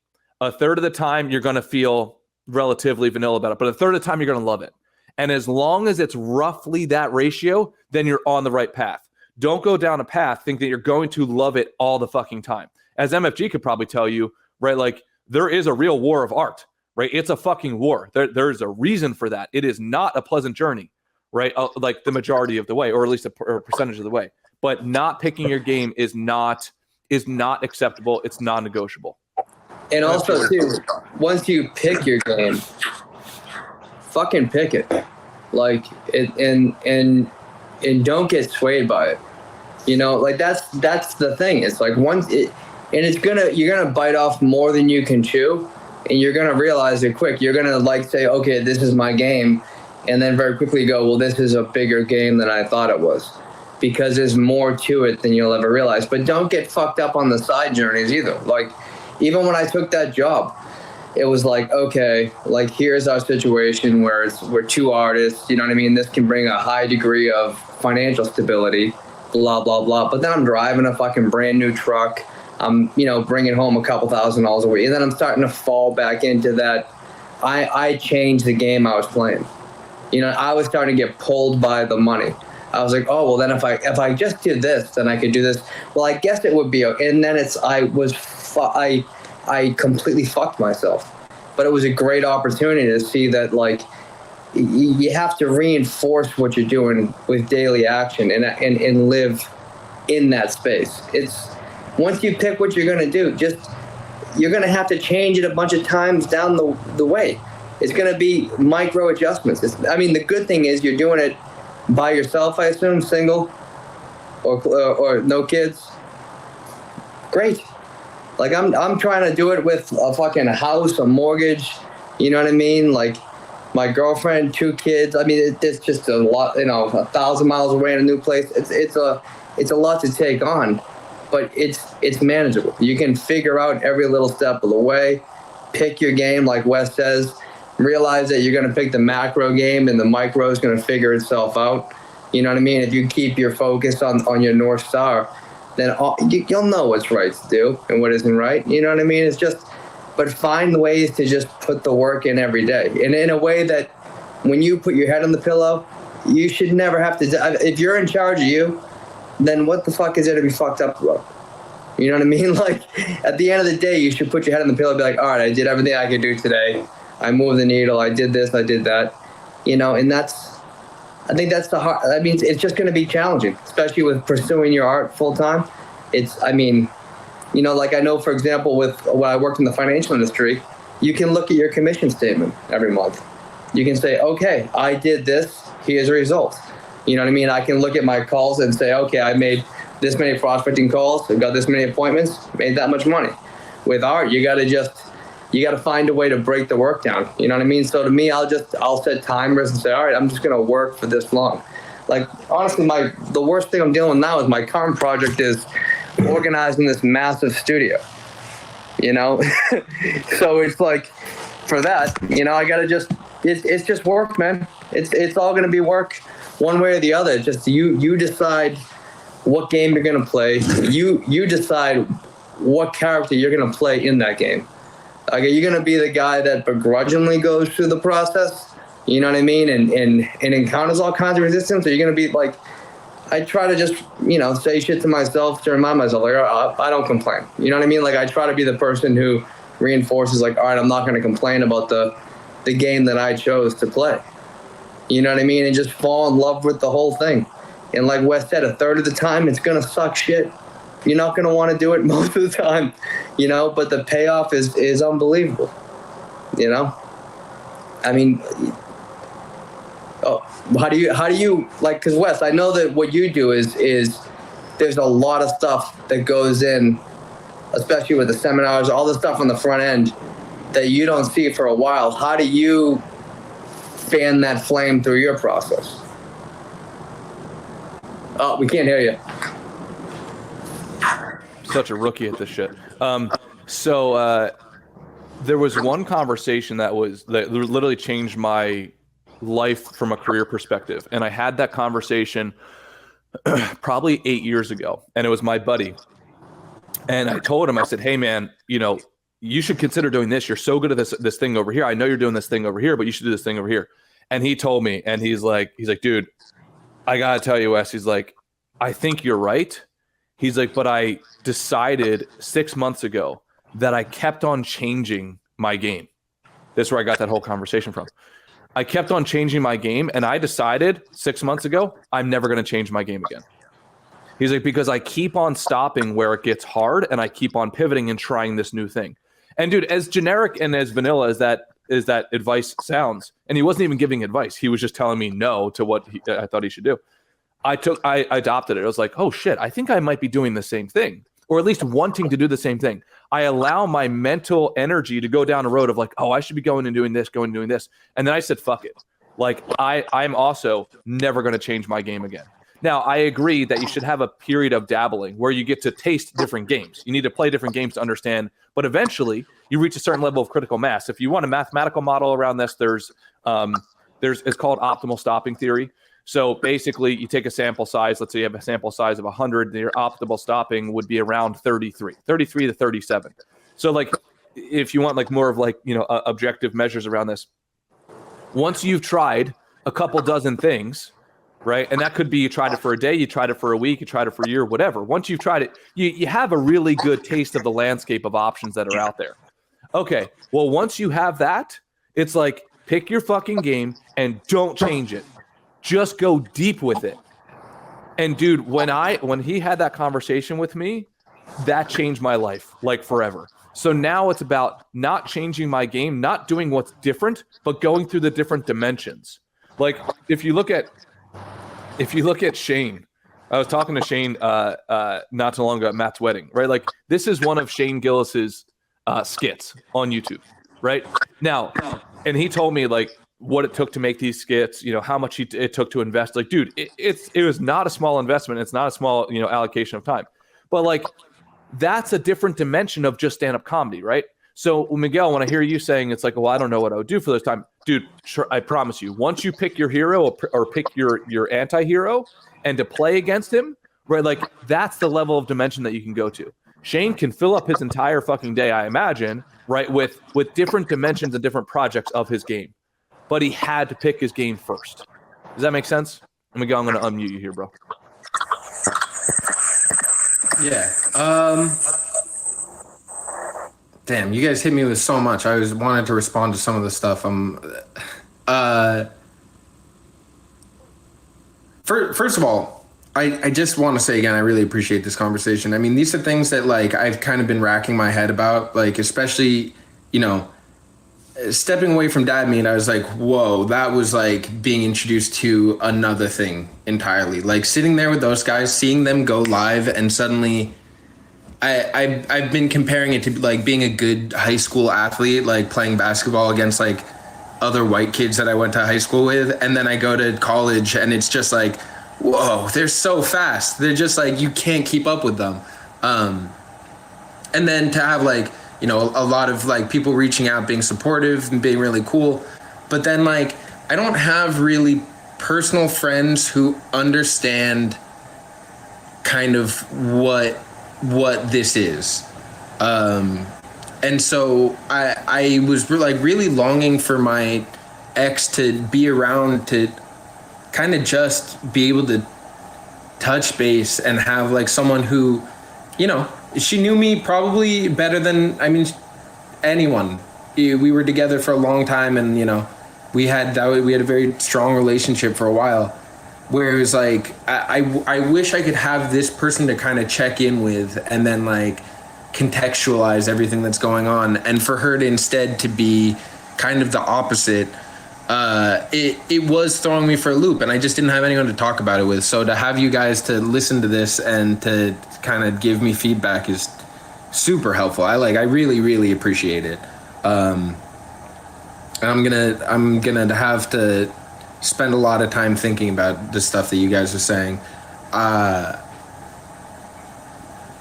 [SPEAKER 1] 1/3 of the time you're going to feel relatively vanilla about it, but 1/3 of the time you're going to love it. And as long as it's roughly that ratio, then you're on the right path. Don't go down a path, think that you're going to love it all the fucking time. As MFG could probably tell you, right, like, there is a real war of art, right? It's a fucking war. There's a reason for that. It is not a pleasant journey, right? Like, the majority of the way, or at least a percentage of the way. But not picking your game is not acceptable. It's non-negotiable.
[SPEAKER 5] And also, too, once you pick your game, fucking pick it. Like, and don't get swayed by it. You know, like, that's the thing. It's like, you're gonna bite off more than you can chew, and you're gonna realize it quick. You're gonna, like, say, okay, this is my game, and then very quickly go, well, this is a bigger game than I thought it was, because there's more to it than you'll ever realize. But don't get fucked up on the side journeys either. Like, even when I took that job, it was like, okay, like, here's our situation where we're two artists, you know what I mean? This can bring a high degree of financial stability, blah, blah, blah. But then I'm driving a fucking brand new truck. I'm, bringing home a couple $1,000s a week. And then I'm starting to fall back into that. I changed the game I was playing. I was starting to get pulled by the money. I was like, oh, well, then if I just did this, then I could do this. Well, I guess it would be. And then I completely fucked myself. But it was a great opportunity to see that, like, you have to reinforce what you're doing with daily action and live in that space. It's once you pick what you're going to do, you're going to have to change it a bunch of times down the way. It's going to be micro adjustments. The good thing is you're doing it by yourself, I assume, single or no kids. Great. Like, I'm trying to do it with a fucking house, a mortgage. You know what I mean? Like, my girlfriend, 2 kids. It's just a lot. 1,000 miles away in a new place. It's a lot to take on, but it's manageable. You can figure out every little step of the way. Pick your game, like Wes says. Realize that you're going to pick the macro game, and the micro is going to figure itself out. You know what I mean? If you keep your focus on your North Star, then you'll know what's right to do and what isn't right. You know what I mean? It's just, but find ways to just put the work in every day. And in a way that when you put your head on the pillow, you should never have to, if you're in charge of you, then what the fuck is there to be fucked up about? You know what I mean? Like, at the end of the day, you should put your head on the pillow and be like, all right, I did everything I could do today. I moved the needle. I did this. I did that. And I think that's the hard. It's just going to be challenging, especially with pursuing your art full time. Like, I know, for example, with when I worked in the financial industry, you can look at your commission statement every month. You can say, okay, I did this. Here's the results. You know what I mean? I can look at my calls and say, okay, I made this many prospecting calls. I've got this many appointments, made that much money. with art, you got to find a way to break the work down. You know what I mean? So to me, I'll set timers and say, all right, I'm just going to work for this long. Like, honestly, the worst thing I'm dealing with now is my current project is organizing this massive studio, you know? So it's like, for that, you know, I got to it's just work, man. It's all going to be work one way or the other. Just you decide what game you're going to play. You decide what character you're going to play in that game. Like, are you going to be the guy that begrudgingly goes through the process? You know what I mean? And encounters all kinds of resistance? Or you're going to be like, I try to just, you know, say shit to myself to remind myself, like, I don't complain. You know what I mean? Like, I try to be the person who reinforces, like, all right, I'm not going to complain about the game that I chose to play. You know what I mean? And just fall in love with the whole thing. And like Wes said, a third of the time, it's going to suck shit. You're not going to want to do it most of the time, you know, but the payoff is unbelievable, you know? I mean, how do you like, because Wes, I know that what you do is there's a lot of stuff that goes in, especially with the seminars, all the stuff on the front end that you don't see for a while. How do you fan that flame through your process? Oh, we can't hear you.
[SPEAKER 1] Such a rookie at this shit. So there was one conversation that literally changed my life from a career perspective. And I had that conversation probably 8 years ago. And it was my buddy. And I told him, I said, hey man, you know, you should consider doing this. You're so good at this thing over here. I know you're doing this thing over here, but you should do this thing over here. And he told me, and he's like, dude, I gotta tell you, Wes, he's like, I think you're right. He's like, but I decided 6 months ago that I kept on changing my game. That's where I got that whole conversation from. I kept on changing my game, and I decided 6 months ago, I'm never going to change my game again. He's like, because I keep on stopping where it gets hard, and I keep on pivoting and trying this new thing. And dude, as generic and as vanilla as that advice sounds, and he wasn't even giving advice. He was just telling me no to what I thought he should do. I adopted it. I was like, oh shit, I think I might be doing the same thing, or at least wanting to do the same thing. I allow my mental energy to go down a road of like, oh, I should be going and doing this. And then I said, fuck it. Like I'm also never going to change my game again. Now, I agree that you should have a period of dabbling where you get to taste different games. You need to play different games to understand, but eventually you reach a certain level of critical mass. If you want a mathematical model around this, it's called optimal stopping theory. So basically you take a sample size, let's say you have a sample size of 100, your optimal stopping would be around 33 to 37. So like, if you want like more of like, you know, objective measures around this, once you've tried a couple dozen things, right? And that could be, you tried it for a day, you tried it for a week, you tried it for a year, whatever. Once you've tried it, you have a really good taste of the landscape of options that are out there. Okay. Well, once you have that, it's like, pick your fucking game and don't change it. Just go deep with it. And dude, when he had that conversation with me, that changed my life like forever. So now it's about not changing my game, not doing what's different, but going through the different dimensions. Like if you look at Shane, I was talking to Shane not too long ago at Matt's wedding, right? Like this is one of Shane Gillis's skits on YouTube, right? Now, and he told me like what it took to make these skits, you know, how much it took to invest. Like, dude, it was not a small investment. It's not a small, you know, allocation of time. But like, that's a different dimension of just stand-up comedy, right? So Miguel, when I hear you saying it's like, well, I don't know what I would do for this time, dude, sure, I promise you, once you pick your hero or pick your anti-hero and to play against him, right? Like that's the level of dimension that you can go to. Shane can fill up his entire fucking day, I imagine, right? With different dimensions and different projects of his game. But he had to pick his game first. Does that make sense? Miguel, I'm going to unmute you here, bro.
[SPEAKER 3] Yeah. Damn, you guys hit me with so much. I wanted to respond to some of the stuff. First of all, I just want to say again, I really appreciate this conversation. I mean, these are things that like I've kind of been racking my head about, like especially, you know, stepping away from Dad Meat, I was like, whoa, that was like being introduced to another thing entirely. Like sitting there with those guys, seeing them go live and suddenly I've been comparing it to like being a good high school athlete, like playing basketball against like other white kids that I went to high school with, and then I go to college and it's just like, whoa, they're so fast. They're just like, you can't keep up with them. And then to have like, you know, a lot of like people reaching out, being supportive and being really cool. But then like, I don't have really personal friends who understand kind of what this is. And so I was like really longing for my ex to be around to kind of just be able to touch base and have like someone who, you know, she knew me probably better than, I mean, anyone. We were together for a long time, and you know, we had a very strong relationship for a while. Whereas like I wish I could have this person to kind of check in with and then like contextualize everything that's going on, and for her to instead to be kind of the opposite. It was throwing me for a loop, and I just didn't have anyone to talk about it with. So to have you guys to listen to this and to kind of give me feedback is super helpful. I really, really appreciate it. And I'm gonna have to spend a lot of time thinking about the stuff that you guys are saying. I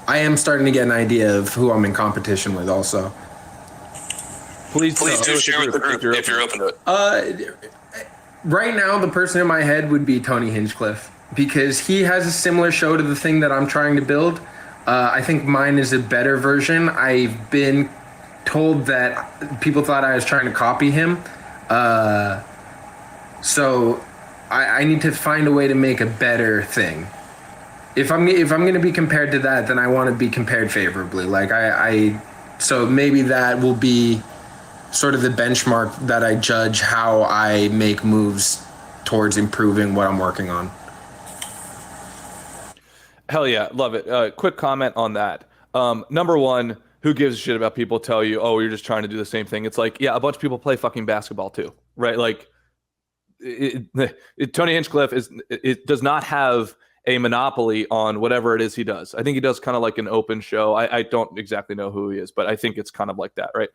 [SPEAKER 3] am starting to get an idea of who I'm in competition with also.
[SPEAKER 1] Please
[SPEAKER 4] do share with the group if you're open to it.
[SPEAKER 3] Right now, the person in my head would be Tony Hinchcliffe, because he has a similar show to the thing that I'm trying to build. I think mine is a better version. I've been told that people thought I was trying to copy him. So I need to find a way to make a better thing. If I'm going to be compared to that, then I want to be compared favorably. Like so maybe that will be sort of the benchmark that I judge how I make moves towards improving what I'm working on.
[SPEAKER 1] Hell yeah, love it. Quick comment on that. Number one, who gives a shit about people tell you, oh, you're just trying to do the same thing? It's like, yeah, a bunch of people play fucking basketball too, right? Like, Tony Hinchcliffe does not have a monopoly on whatever it is he does. I think he does kind of like an open show. I don't exactly know who he is, but I think it's kind of like that, right?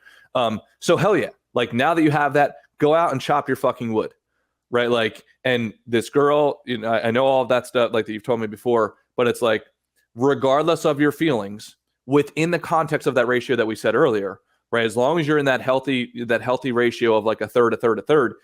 [SPEAKER 1] So hell yeah, like now that you have that, go out and chop your fucking wood, right? Like, and this girl, you know, I know all of that stuff like that you've told me before, but it's like, regardless of your feelings, within the context of that ratio that we said earlier, right? As long as you're in that healthy ratio of like a third,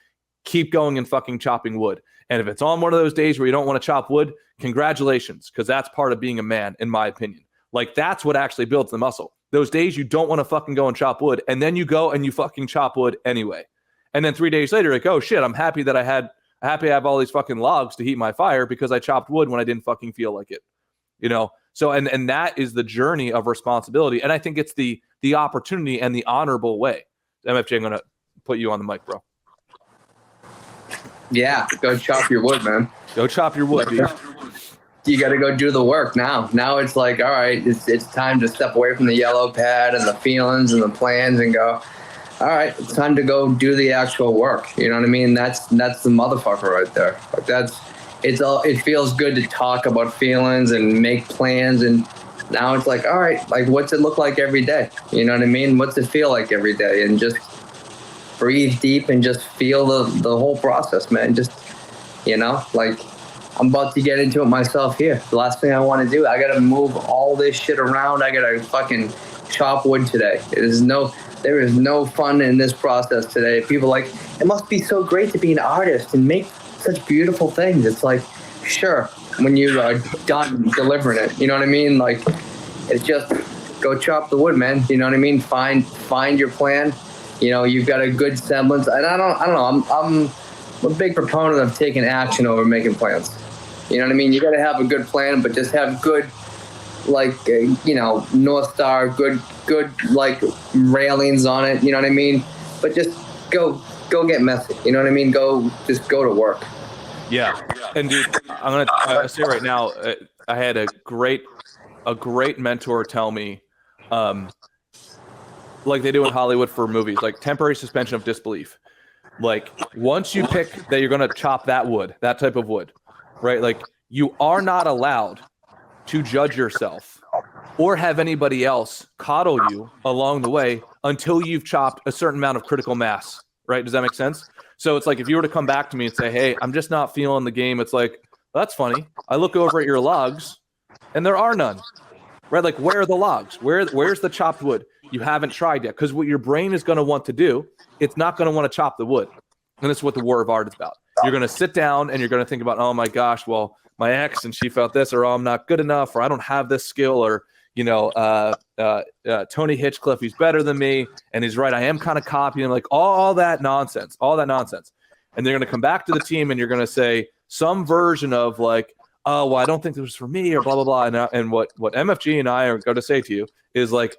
[SPEAKER 1] keep going and fucking chopping wood. And if it's on one of those days where you don't want to chop wood, congratulations, because that's part of being a man, in my opinion. Like, that's what actually builds the muscle. Those days you don't want to fucking go and chop wood, and then you go and you fucking chop wood anyway. And then 3 days later, like, oh shit, I'm happy I have all these fucking logs to heat my fire because I chopped wood when I didn't fucking feel like it. You know? So, and that is the journey of responsibility. And I think it's the opportunity and the honorable way. MFJ, I'm going to put you on the mic, bro.
[SPEAKER 5] Yeah, go chop your wood, man.
[SPEAKER 1] Go chop your wood, dude.
[SPEAKER 5] You got to go do the work now. Now it's like, all right, it's time to step away from the yellow pad and the feelings and the plans and go, all right, it's time to go do the actual work. You know what I mean? That's the motherfucker right there. Like it feels good to talk about feelings and make plans, and now it's like, all right, like what's it look like every day? You know what I mean? What's it feel like every day? And just breathe deep and just feel the whole process, man. Just, you know, like I'm about to get into it myself here. The last thing I want to do, I got to move all this shit around. I got to fucking chop wood today. There is no fun in this process today. People like, it must be so great to be an artist and make such beautiful things. It's like, sure, when you are done delivering it, you know what I mean? Like, it's just go chop the wood, man. You know what I mean? Find your plan. You know, you've got a good semblance. And I don't know. I'm a big proponent of taking action over making plans. You know what I mean? You got to have a good plan, but just have good, like, you know, North Star, good, like, railings on it. You know what I mean? But just go get messy. You know what I mean? Just go to work.
[SPEAKER 1] Yeah. And dude, I'm going to say right now, I had a great mentor tell me, like they do in Hollywood for movies, like temporary suspension of disbelief. Like once you pick that you're going to chop that wood, that type of wood, right? Like you are not allowed to judge yourself or have anybody else coddle you along the way until you've chopped a certain amount of critical mass, right? Does that make sense? So it's like if you were to come back to me and say, hey, I'm just not feeling the game, it's like, well, that's funny. I look over at your logs and there are none, right? Like, where are the logs? Where's the chopped wood? You haven't tried yet, because what your brain is going to want to do, it's not going to want to chop the wood. And that's what the war of art is about. You're going to sit down and you're going to think about, oh my gosh, well, my ex and she felt this, or oh, I'm not good enough, or I don't have this skill, or Tony Hitchcliffe, he's better than me, and he's right, I am kind of copying him, like all that nonsense. And they're going to come back to the team and you're going to say some version of like, oh, well, I don't think this was for me, or blah, blah, blah. And what MFG and I are going to say to you is like,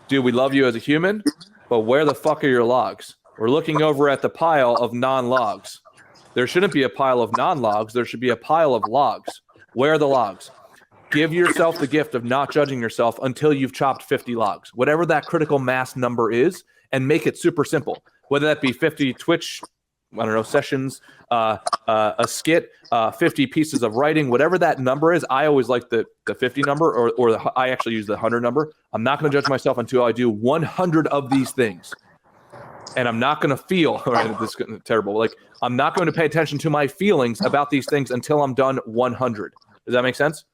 [SPEAKER 1] dude, we love you as a human, but where the fuck are your logs? We're looking over at the pile of non-logs. There shouldn't be a pile of non-logs. There should be a pile of logs. Where are the logs? Give yourself the gift of not judging yourself until you've chopped 50 logs, whatever that critical mass number is, and make it super simple. Whether that be 50 Twitch, sessions, a skit, 50 pieces of writing, whatever that number is. I always like the 50 number, or I actually use the 100 number. I'm not going to judge myself until I do 100 of these things. And I'm not going to feel, this is terrible, like I'm not going to pay attention to my feelings about these things until I'm done 100. Does that make sense?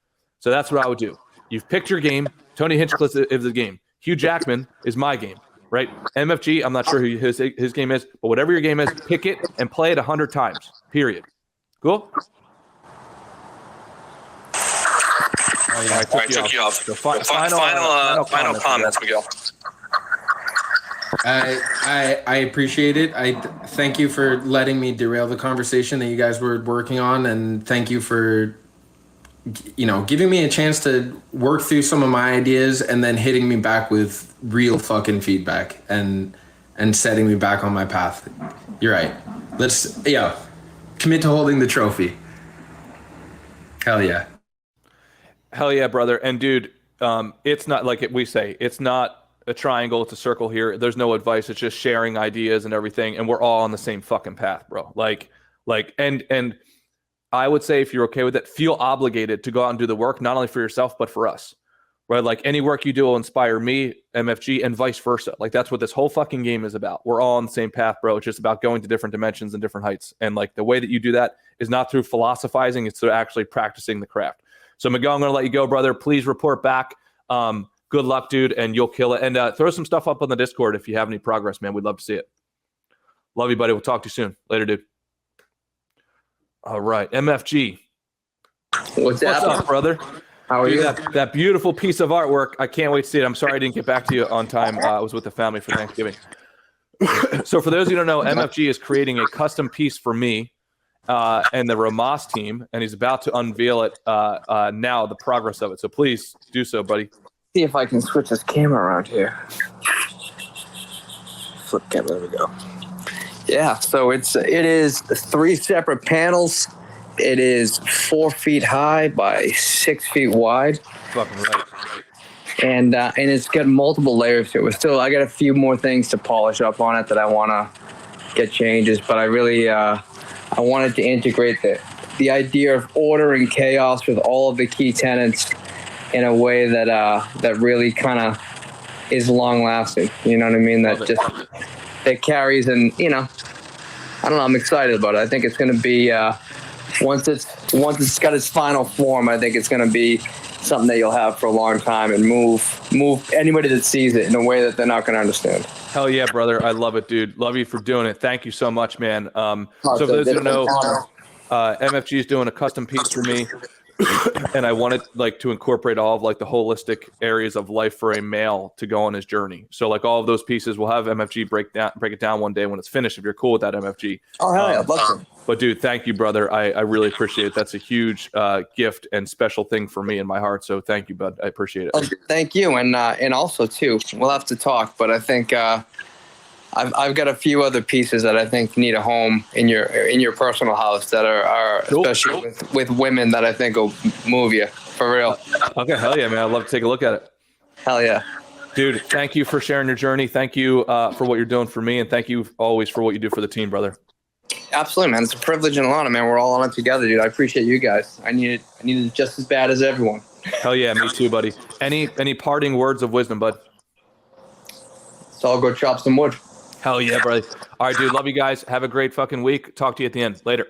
[SPEAKER 1] So that's what I would do. You've picked your game. Tony Hinchcliffe is the game. Hugh Jackman is my game, right? MFG, I'm not sure who his game is, but whatever your game is, pick it and play it 100 times, period. Cool?
[SPEAKER 4] Oh, yeah. I took you off. Final comments, Miguel.
[SPEAKER 3] I appreciate it. I thank you for letting me derail the conversation that you guys were working on, and thank you for giving me a chance to work through some of my ideas and then hitting me back with real fucking feedback and setting me back on my path. You're right. Let's commit to holding the trophy. Hell yeah.
[SPEAKER 1] Hell yeah, brother. And dude, it's not like we say, it's not a triangle, it's a circle here. There's no advice. It's just sharing ideas and everything. And we're all on the same fucking path, bro. And I would say, if you're okay with it, feel obligated to go out and do the work, not only for yourself, but for us, right? Like any work you do will inspire me, MFG, and vice versa. Like that's what this whole fucking game is about. We're all on the same path, bro. It's just about going to different dimensions and different heights. And like the way that you do that is not through philosophizing, it's through actually practicing the craft. So Miguel, I'm going to let you go, brother. Please report back. Good luck, dude, and you'll kill it. And throw some stuff up on the Discord if you have any progress, man. We'd love to see it. Love you, buddy. We'll talk to you soon. Later, dude. All right, MFG.
[SPEAKER 5] What's
[SPEAKER 1] up, brother?
[SPEAKER 5] How are you?
[SPEAKER 1] That beautiful piece of artwork. I can't wait to see it. I'm sorry I didn't get back to you on time. I was with the family for Thanksgiving. So for those who don't know, MFG is creating a custom piece for me and the Rhomas team, and he's about to unveil it now, the progress of it. So please do so, buddy.
[SPEAKER 5] See if I can switch this camera around here. Flip camera, there we go. Yeah, so it is 3 separate panels. It is 4 feet high by 6 feet wide.
[SPEAKER 1] Fucking right.
[SPEAKER 5] And it's got multiple layers to it. I got a few more things to polish up on it that I want to get changes, but I really I wanted to integrate the idea of order and chaos with all of the key tenets in a way that really kind of is long lasting. You know what I mean? That carries, and I don't know. I'm excited about it. I think it's going to be once it's got its final form. I think it's going to be something that you'll have for a long time and move anybody that sees it in a way that they're not going to understand.
[SPEAKER 1] Hell yeah, brother. I love it, dude. Love you for doing it. Thank you so much, man. So for those who don't know, MFG is doing a custom piece for me. And I wanted to incorporate all of the holistic areas of life for a male to go on his journey. So all of those pieces, we'll have MFG break it down one day when it's finished, if you're cool with that, MFG.
[SPEAKER 5] Oh, hell yeah, I'd love to.
[SPEAKER 1] But dude, thank you, brother. I really appreciate it. That's a huge gift and special thing for me in my heart. So thank you, bud. I appreciate it.
[SPEAKER 5] Oh, thank you. And also too, we'll have to talk, but I think I've got a few other pieces that I think need a home in your personal house that are cool. Especially with women that I think will move you for real.
[SPEAKER 1] Okay, hell yeah, man. I'd love to take a look at it.
[SPEAKER 5] Hell yeah.
[SPEAKER 1] Dude, thank you for sharing your journey. Thank you for what you're doing for me, and thank you always for what you do for the team, brother.
[SPEAKER 5] Absolutely, man. It's a privilege and an honor, man. We're all on it together, dude. I appreciate you guys. I need it just as bad as everyone.
[SPEAKER 1] Hell yeah, me too, buddy. Any parting words of wisdom, bud?
[SPEAKER 5] So I'll go chop some wood.
[SPEAKER 1] Hell yeah, brother. All right, dude. Love you guys. Have a great fucking week. Talk to you at the end. Later.